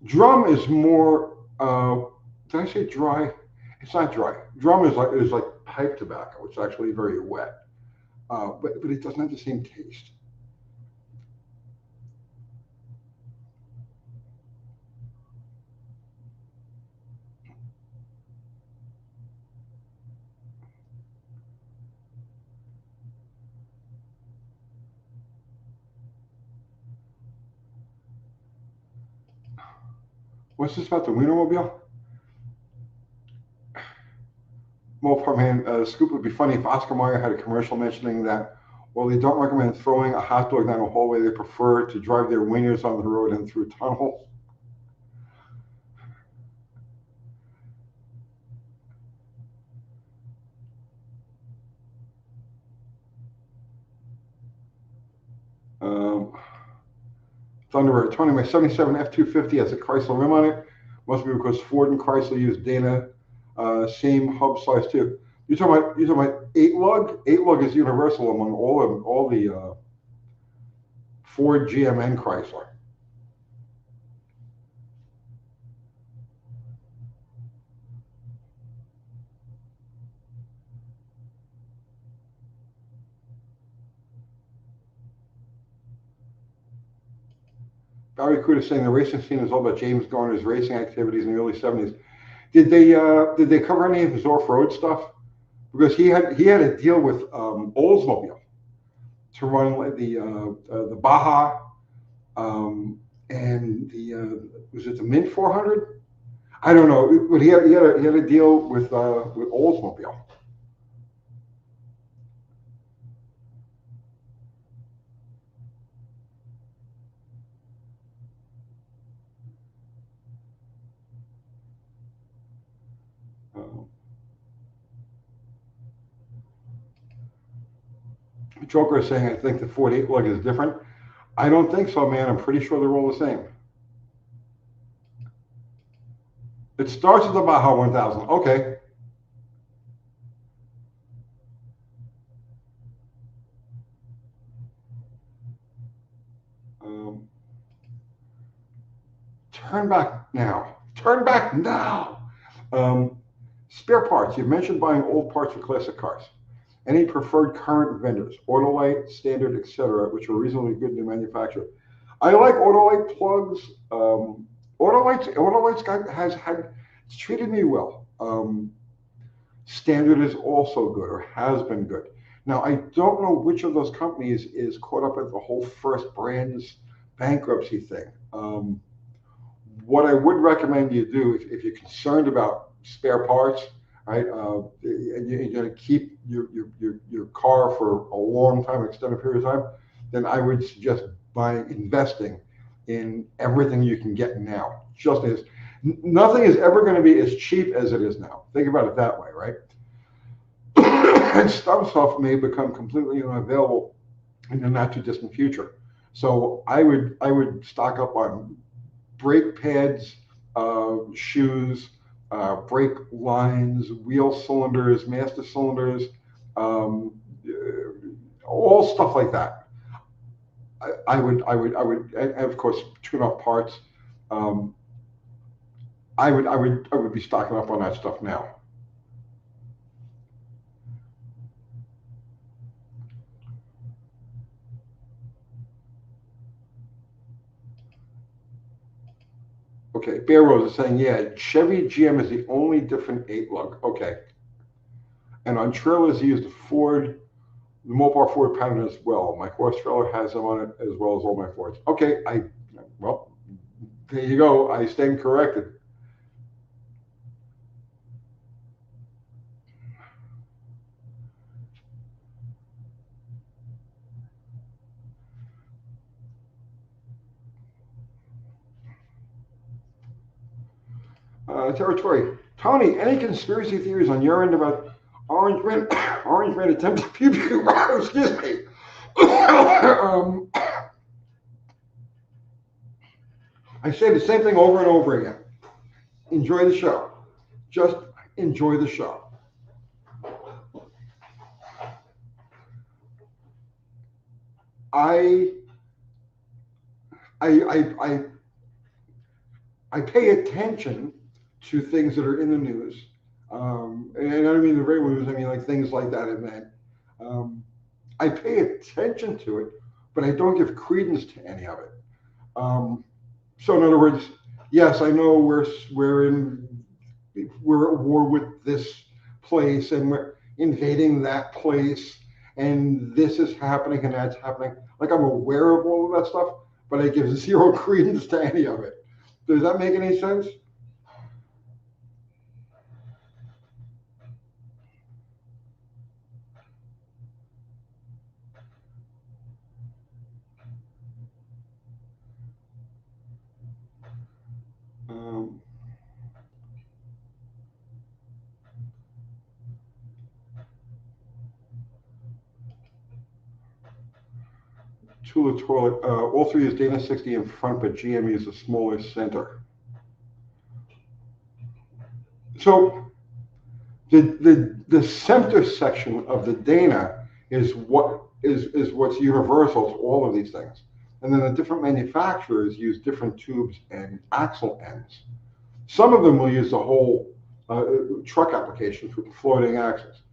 S1: Drum is more. Did I say dry? It's not dry. Drum is like pipe tobacco. It's actually very wet, but it doesn't have the same taste. What's this about the Wienermobile? Mopar man, Scoop would be funny if Oscar Mayer had a commercial mentioning that while they don't recommend throwing a hot dog down a hallway, they prefer to drive their wieners on the road and through tunnels. Um, Thunderbird, Tony, my 77 F-250 has a Chrysler rim on it. Must be because Ford and Chrysler use Dana, same hub size too. You're talking about 8 lug? 8 lug is universal among all the Ford, GM, and Chrysler. Barry Cooter saying the racing scene is all about James Garner's racing activities in the early 70s. Did they cover any of his off-road stuff? Because he had a deal with Oldsmobile to run like the Baja and was it the Mint 400? I don't know, but he had a deal with Oldsmobile. Joker is saying I think the Ford 8 lug is different. I don't think so, man. I'm pretty sure they're all the same. It starts with the Baja 1000. Okay. Turn back now. Turn back now. Spare parts. You mentioned buying old parts for classic cars. Any preferred current vendors? Autolite, Standard, etc., which are reasonably good to manufacture. I like Autolite plugs. Autolite's has treated me well. Standard is also good or has been good. Now, I don't know which of those companies is caught up in the whole First Brands bankruptcy thing. What I would recommend you do if you're concerned about spare parts, right, and you're going to keep your car for a long time, extended period of time, then I would suggest investing in everything you can get now. Just as nothing is ever going to be as cheap as it is now. Think about it that way, right? And some stuff may become completely unavailable in the not too distant future. So I would stock up on brake pads, shoes, brake lines, wheel cylinders, master cylinders, all stuff like that. I would, and of course, tune-up parts. I would be stocking up on that stuff now. Okay, Bear Rose is saying, yeah, Chevy GM is the only different 8 lug. Okay. And on trailers, he used the Mopar Ford pattern as well. My horse trailer has them on it as well as all my Fords. Okay, well, there you go. I stand corrected. Territory. Tony, any conspiracy theories on your end about Orange Man, Orange Man attempted pew pew? Excuse me. I say the same thing over and over again. Enjoy the show. Just enjoy the show. I I I I pay attention to things that are in the news, and I don't mean the regular news. I mean like things like that event. Um, I pay attention to it, but I don't give credence to any of it. Um, so in other words, yes, I know we're at war with this place and we're invading that place and this is happening and that's happening. Like I'm aware of all of that stuff, but I give zero credence to any of it. Does that make any sense? Um, Tula toilet. All three use Dana 60 in front, but GM uses a smaller center. So the center section of the Dana is what's universal to all of these things. And then the different manufacturers use different tubes and axle ends. Some of them will use the whole truck applications with the floating axles.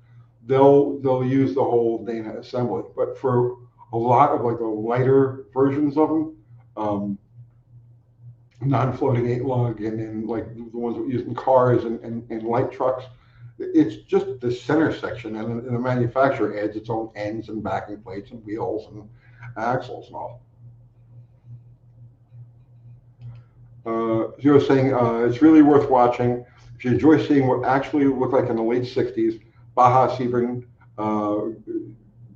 S1: They'll use the whole Dana assembly. But for a lot of like the lighter versions of them, non-floating 8-lug and like the ones that we use in cars and light trucks, it's just the center section, and the manufacturer adds its own ends and backing plates and wheels and axles and all. You're saying it's really worth watching. If you enjoy seeing what actually looked like in the late 60s, Baja Sebring,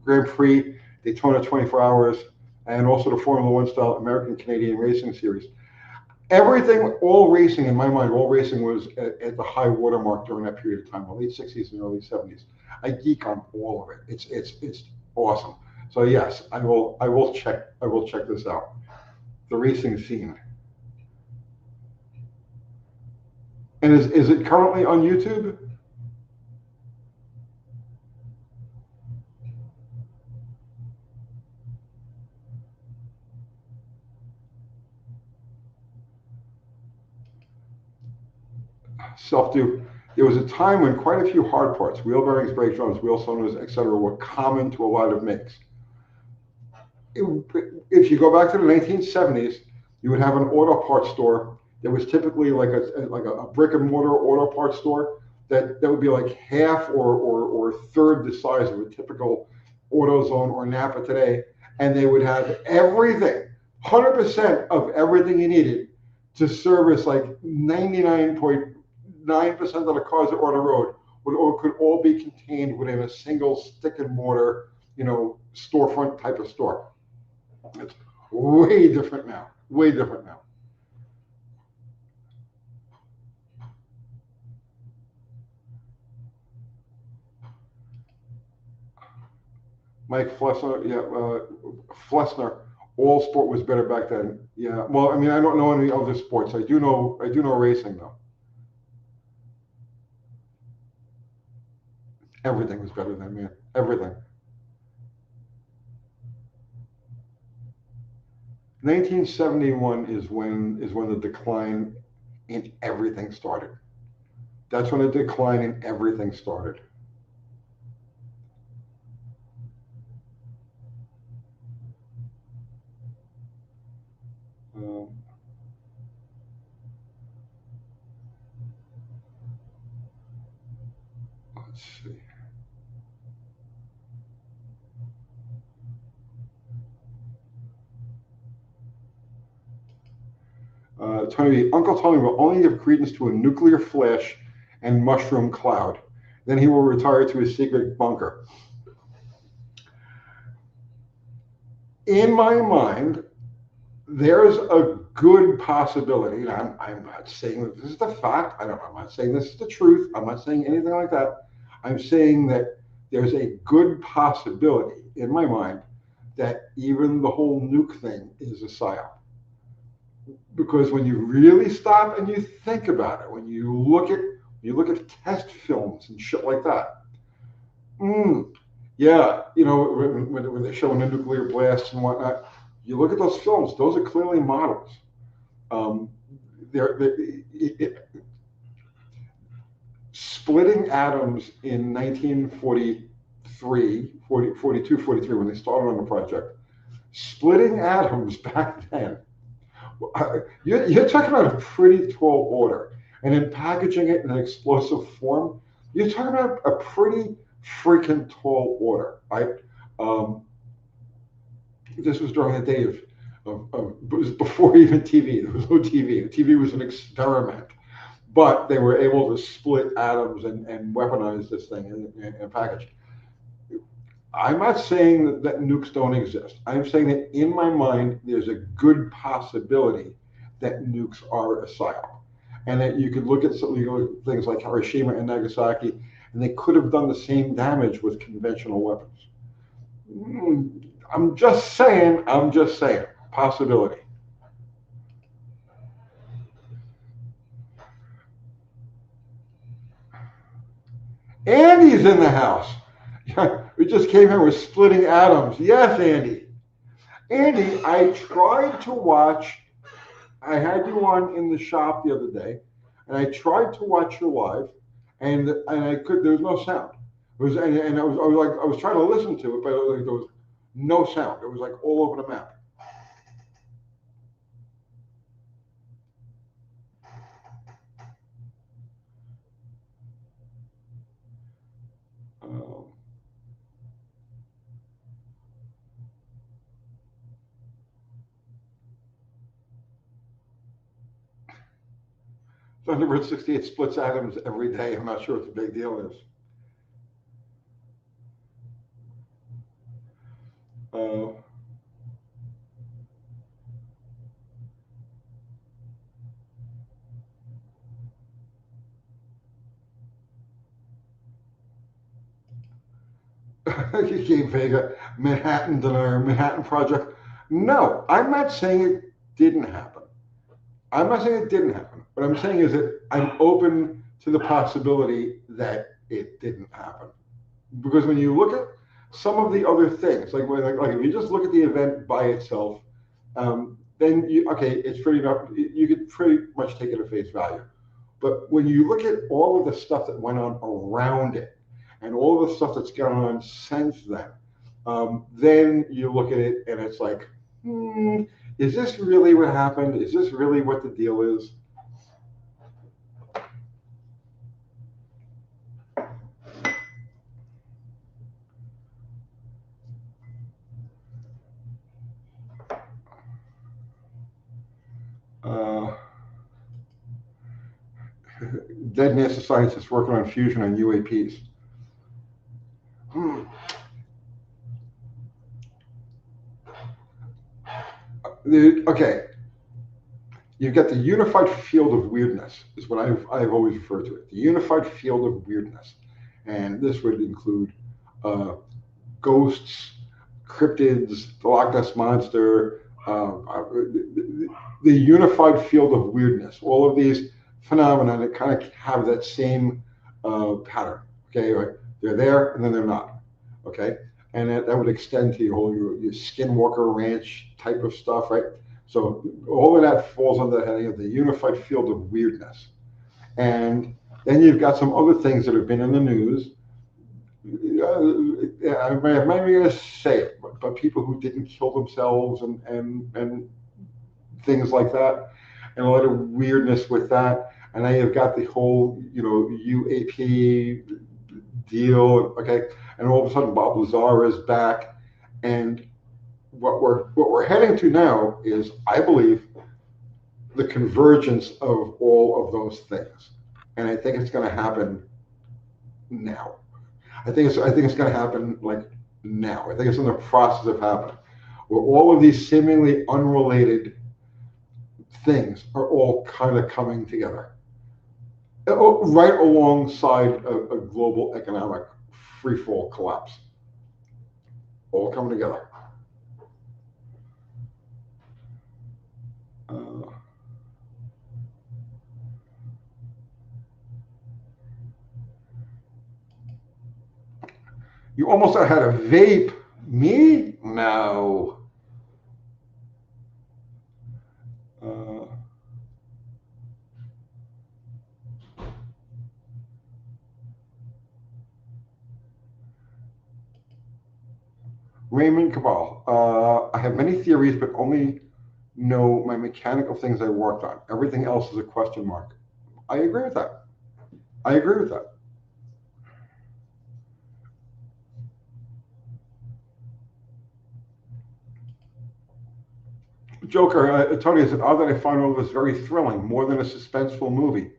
S1: Grand Prix, Daytona 24 Hours, and also the Formula One style American Canadian Racing Series. Everything, all racing, in my mind, all racing was at the high watermark during that period of time, the late 60s and early 70s. I geek on all of it. It's awesome. So yes, I will check this out. The racing scene. And is it currently on YouTube? Self-do. There was a time when quite a few hard parts, wheel bearings, brake drums, wheel cylinders, etc., were common to a lot of makes. If you go back to the 1970s, you would have an auto parts store that was typically like a brick and mortar auto parts store that would be like half or a third the size of a typical AutoZone or Napa today, and they would have everything, 100% of everything you needed to service like 99.9% of the cars that were on the road could all be contained within a single stick and mortar, storefront type of store. It's way different now. Way different now. Mike Flessner, yeah, Flessner. All sport was better back then. Yeah. Well, I mean, I don't know any other sports. I do know racing though. Everything was better then, man. Everything. 1971 is when the decline in everything started. That's when the decline in everything started. Um, let's see. Tony, Uncle Tony will only give credence to a nuclear flash and mushroom cloud. Then he will retire to his secret bunker. In my mind, there's a good possibility, and I'm not saying that this is the fact. I'm not saying this is the truth. I'm not saying anything like that. I'm saying that there's a good possibility in my mind that even the whole nuke thing is a psyop. Because when you really stop and you think about it, when you look at test films and shit like that, yeah, when they're showing the nuclear blasts and whatnot, you look at those films; those are clearly models. They're splitting atoms in 1943, 42, 43, when they started on the project. Splitting atoms back then. You're talking about a pretty tall order, and then packaging it in an explosive form. You're talking about a pretty freaking tall order, right? This was during the day of It was before even TV. There was no TV. The TV was an experiment, but they were able to split atoms and weaponize this thing in a package. I'm not saying that nukes don't exist. I'm saying that in my mind, there's a good possibility that nukes are a psyop. And that you could look at things like Hiroshima and Nagasaki, and they could have done the same damage with conventional weapons. I'm just saying, possibility. Andy's in the house. We just came here with splitting atoms. Yes, Andy. Andy, I tried to watch. I had you on in the shop the other day, and I tried to watch you live, and I could. There was no sound. It was, and I was trying to listen to it, but there was no sound. It was like all over the map. Um, Thunderbird 68 splits atoms every day. I'm not sure what the big deal is. Uh, you gave Vega Manhattan Denier, Manhattan Project. No, I'm not saying it didn't happen. I'm not saying it didn't happen. What I'm saying is that I'm open to the possibility that it didn't happen. Because when you look at some of the other things, like if you just look at the event by itself, then it's pretty much, you could pretty much take it at face value. But when you look at all of the stuff that went on around it and all of the stuff that's gone on since then you look at it and it's like, is this really what happened? Is this really what the deal is? Uh, Dead NASA scientists working on fusion on UAPs. Okay, you've got the unified field of weirdness, is what I've always referred to it. The unified field of weirdness. And this would include ghosts, cryptids, the Loch Ness Monster, the unified field of weirdness. All of these phenomena that kind of have that same pattern. Okay, right? They're there and then they're not. Okay, and that would extend to your Skinwalker Ranch type of stuff, right? So all of that falls under the heading of the unified field of weirdness. And then you've got some other things that have been in the news. I'm not going to say it, but people who didn't kill themselves and things like that, and a lot of weirdness with that. And now you've got the whole, UAP deal, okay? And all of a sudden, Bob Lazar is back, and what we're heading to now is, I believe, the convergence of all of those things, and I think it's going to happen now. I think it's going to happen like now. I think it's in the process of happening, where all of these seemingly unrelated things are all kind of coming together, right alongside a global economic freefall collapse, all coming together. You almost had a vape. Me? No. Raymond Cabal. I have many theories, but only know my mechanical things I worked on. Everything else is a question mark. I agree with that. I agree with that. Joker, Tony, is that I find all this very thrilling, more than a suspenseful movie.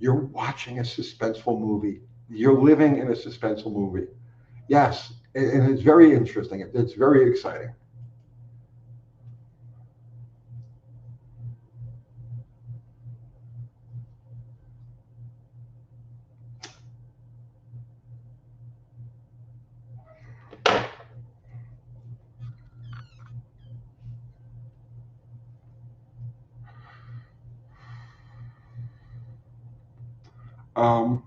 S1: You're watching a suspenseful movie. You're living in a suspenseful movie. Yes, and it's very interesting. It's very exciting. Um,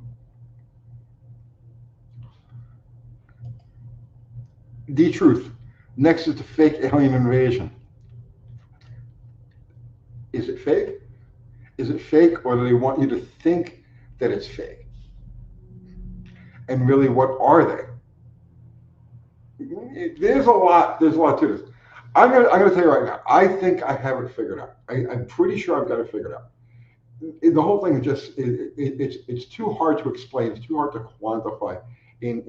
S1: the truth. Next is the fake alien invasion. Is it fake? Is it fake, or do they want you to think that it's fake? And really, what are they? There's a lot. There's a lot to this. I'm gonna tell you right now. I think I have it figured out. I'm pretty sure I've got it figured out. The whole thing is just it's too hard to explain. It's too hard to quantify in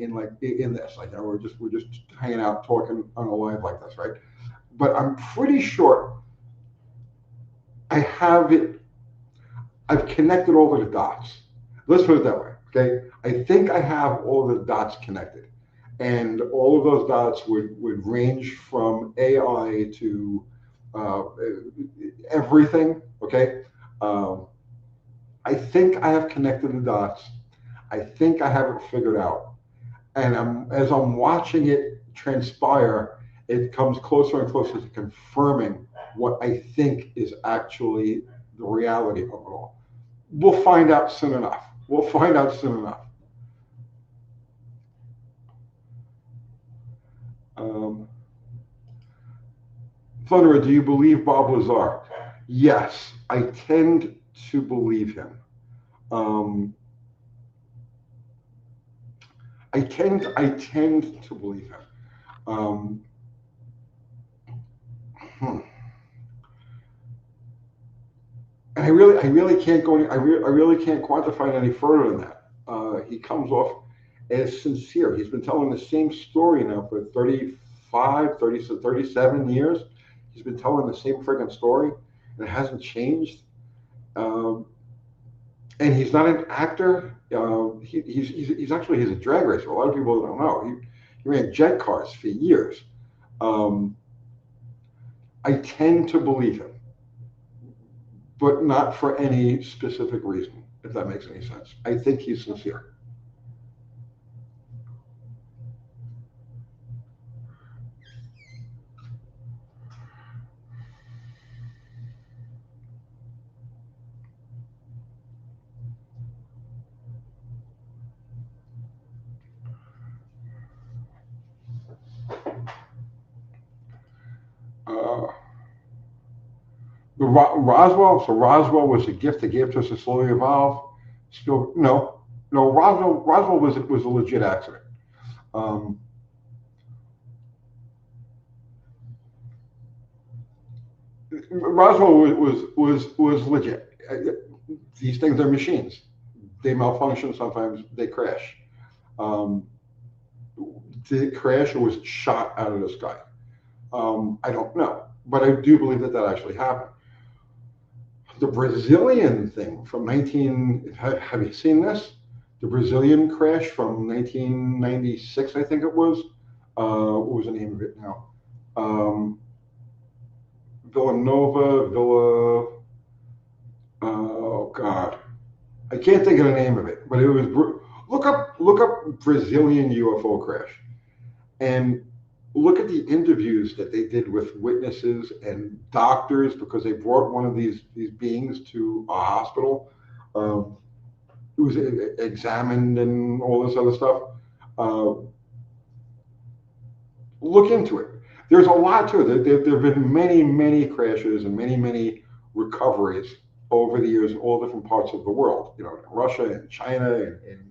S1: this. Like, we're just hanging out talking on a live like this, right? But I'm pretty sure I have it. I've connected all of the dots. Let's put it that way. Okay. I think I have all the dots connected, and all of those dots would range from AI to uh, everything. Okay. Um, I think I have connected the dots. I think I have it figured out. And as I'm watching it transpire, it comes closer and closer to confirming what I think is actually the reality of it all. We'll find out soon enough. We'll find out soon enough. Um, Thunderer, do you believe Bob Lazar? Yes, I tend to believe him. Um, I tend to believe him. Um, hmm. And I really can't go. I really can't quantify it any further than that. He comes off as sincere. He's been telling the same story now for 35, 30, 37 years. He's been telling the same friggin' story, and it hasn't changed. Um, and he's not an actor. He's a drag racer. A lot of people don't know. He ran jet cars for years. Um, I tend to believe him, but not for any specific reason, if that makes any sense. I think he's sincere. Uh, Roswell, so Roswell was a gift that gave to us to slowly evolve. Still, no, no, Roswell was a legit accident. Um, Roswell was legit. These things are machines. They malfunction sometimes. They crash. Um, did it crash or was it shot out of the sky? I don't know, but I do believe that actually happened. The Brazilian thing from 19, have you seen this? The Brazilian crash from 1996, I think it was. What was the name of it now? Um, Villanova, oh God, I can't think of the name of it, but it was, look up Brazilian UFO crash and look at the interviews that they did with witnesses and doctors because they brought one of these beings to a hospital. Um, it was examined and all this other stuff. Uh, Look into it. There's a lot to it. There have been many crashes and many recoveries over the years in all different parts of the world. You know, in Russia and China and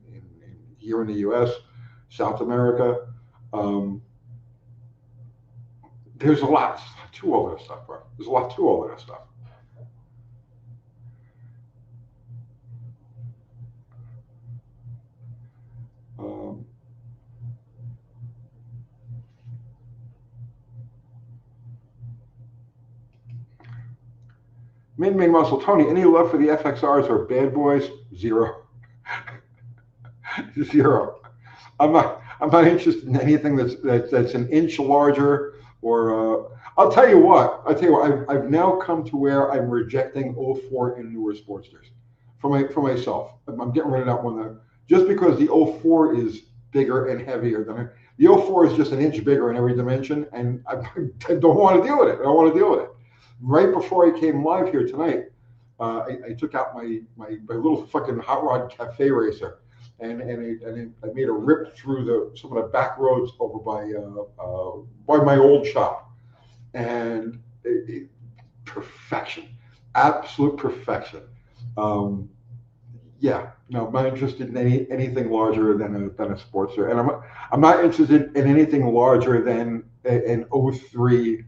S1: here in the U.S., South America. Um, there's a lot to all of that stuff, bro. There's a lot to all of that stuff. Um, Min Muscle Tony, any love for the FXRs or bad boys? Zero. Zero. I'm not interested in anything that's an inch larger or I'll tell you what. I've now come to where I'm rejecting '04 and newer Sportsters for myself. I'm getting rid of that one just because the '04 is bigger and heavier than it. The '04 is just an inch bigger in every dimension, and I don't want to deal with it. I don't want to deal with it. Right before I came live here tonight, I took out my little fucking hot rod cafe racer, and I made a rip through some of the back roads over by my old shop, and perfection, absolute perfection. Yeah, no, I'm not interested in anything larger than a Sportster, and I'm not interested in anything larger than an '03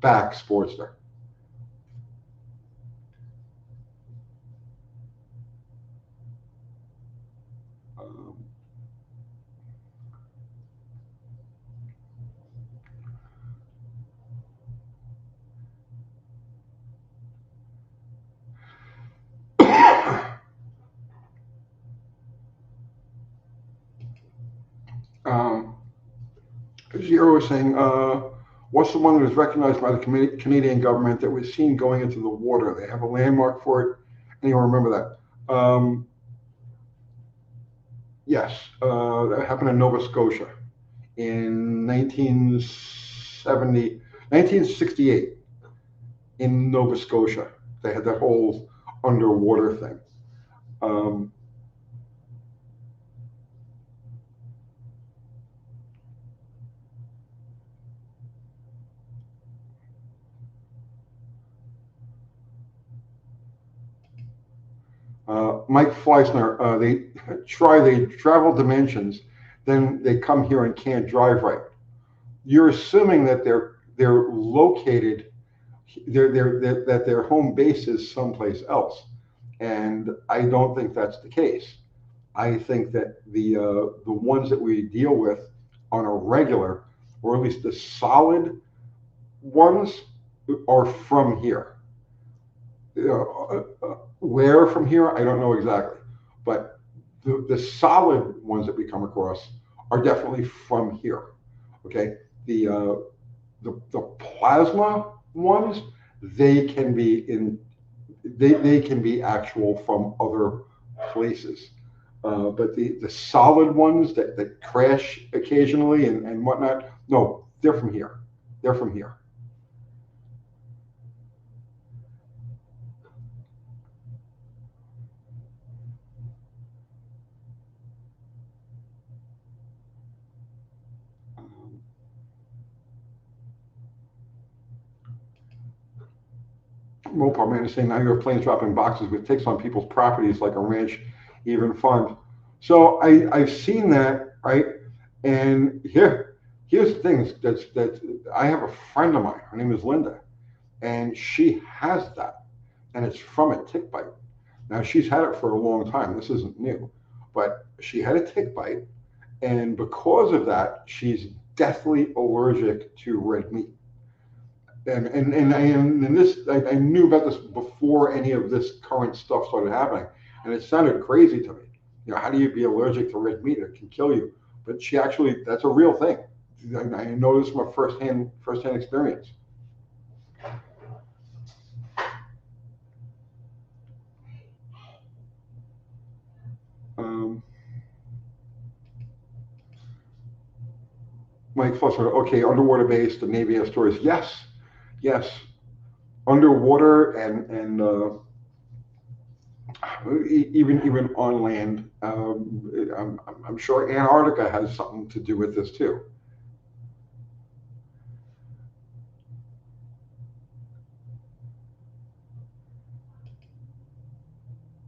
S1: back Sportster. Um, Zero was saying, what's the one that was recognized by the Canadian government that was seen going into the water? They have a landmark for it. Anyone remember that? Yes, that happened in Nova Scotia in 1968 in Nova Scotia. They had that whole underwater thing. Um, Mike Fleisner, they travel dimensions, then they come here and can't drive right. You're assuming that they're located, that their home base is someplace else, and I don't think that's the case. I think that the ones that we deal with on a regular, or at least the solid ones, are from here. Where from here, I don't know exactly, but the solid ones that we come across are definitely from here. Okay, the plasma ones, they can be actual from other places. But the solid ones that crash occasionally and whatnot, no, they're from here. They're from here. Mopar man is saying now your planes dropping boxes with ticks on people's properties like a ranch, even farms. So I've seen that, right? And here's the thing that I have a friend of mine. Her name is Linda, and she has that, and it's from a tick bite. Now she's had it for a long time. This isn't new, but she had a tick bite, and because of that, she's deathly allergic to red meat. And this I knew about this before any of this current stuff started happening, and it sounded crazy to me. How do you be allergic to red meat? It can kill you. But she actually, that's a real thing. I know this from a firsthand experience. Um, Mike Flusser, okay, underwater base, the Navy has stories. Yes, yes, underwater and even on land. I'm sure Antarctica has something to do with this too.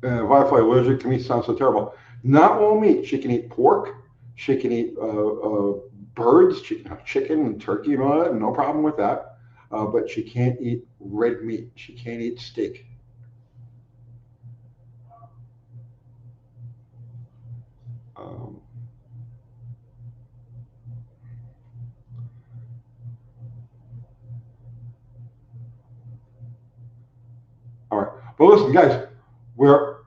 S1: Wi-Fi allergic to meat sounds so terrible. Not all meat. She can eat pork. She can eat birds, chicken and turkey and all that. No problem with that. But she can't eat red meat. She can't eat steak. Um, all right. Well, listen, guys, we're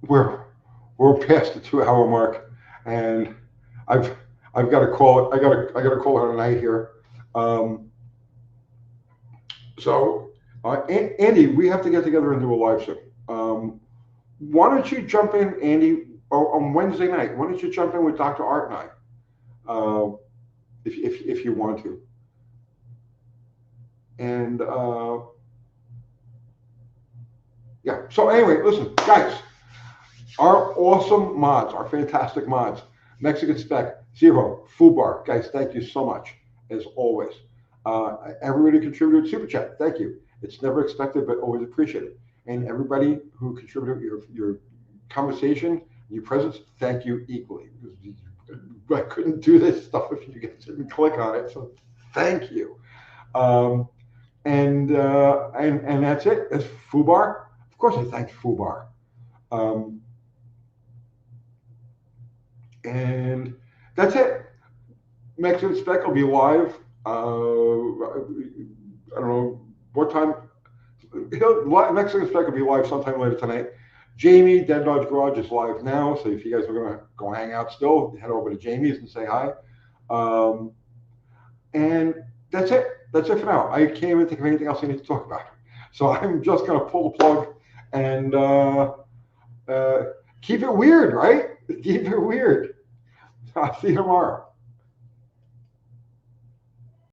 S1: we're we're past the 2 hour mark, and I've I've got to call it. I got to call it a night here. Um, Andy, we have to get together and do a live show. Why don't you jump in, Andy, on Wednesday night? Why don't you jump in with Dr. Art and I, if you want to? And yeah. So anyway, listen, guys, our awesome mods, our fantastic mods, Mexican Spec, Zero, Food Bar, guys, thank you so much as always. Everybody contributed super chat, thank you. It's never expected, but always appreciated. And everybody who contributed your conversation, your presence, thank you equally. I couldn't do this stuff if you guys didn't click on it, so thank you. And that's it. That's Fubar. Of course, I thank Fubar. And that's it. Mexican Spec will be live. I don't know what time. Mexican Spec will be live sometime later tonight. Jamie, Dead Dodge Garage is live now. So if you guys are going to go hang out still, head over to Jamie's and say hi. And that's it. That's it for now. I can't even think of anything else I need to talk about. So I'm just going to pull the plug and keep it weird, right? Keep it weird. I'll see you tomorrow.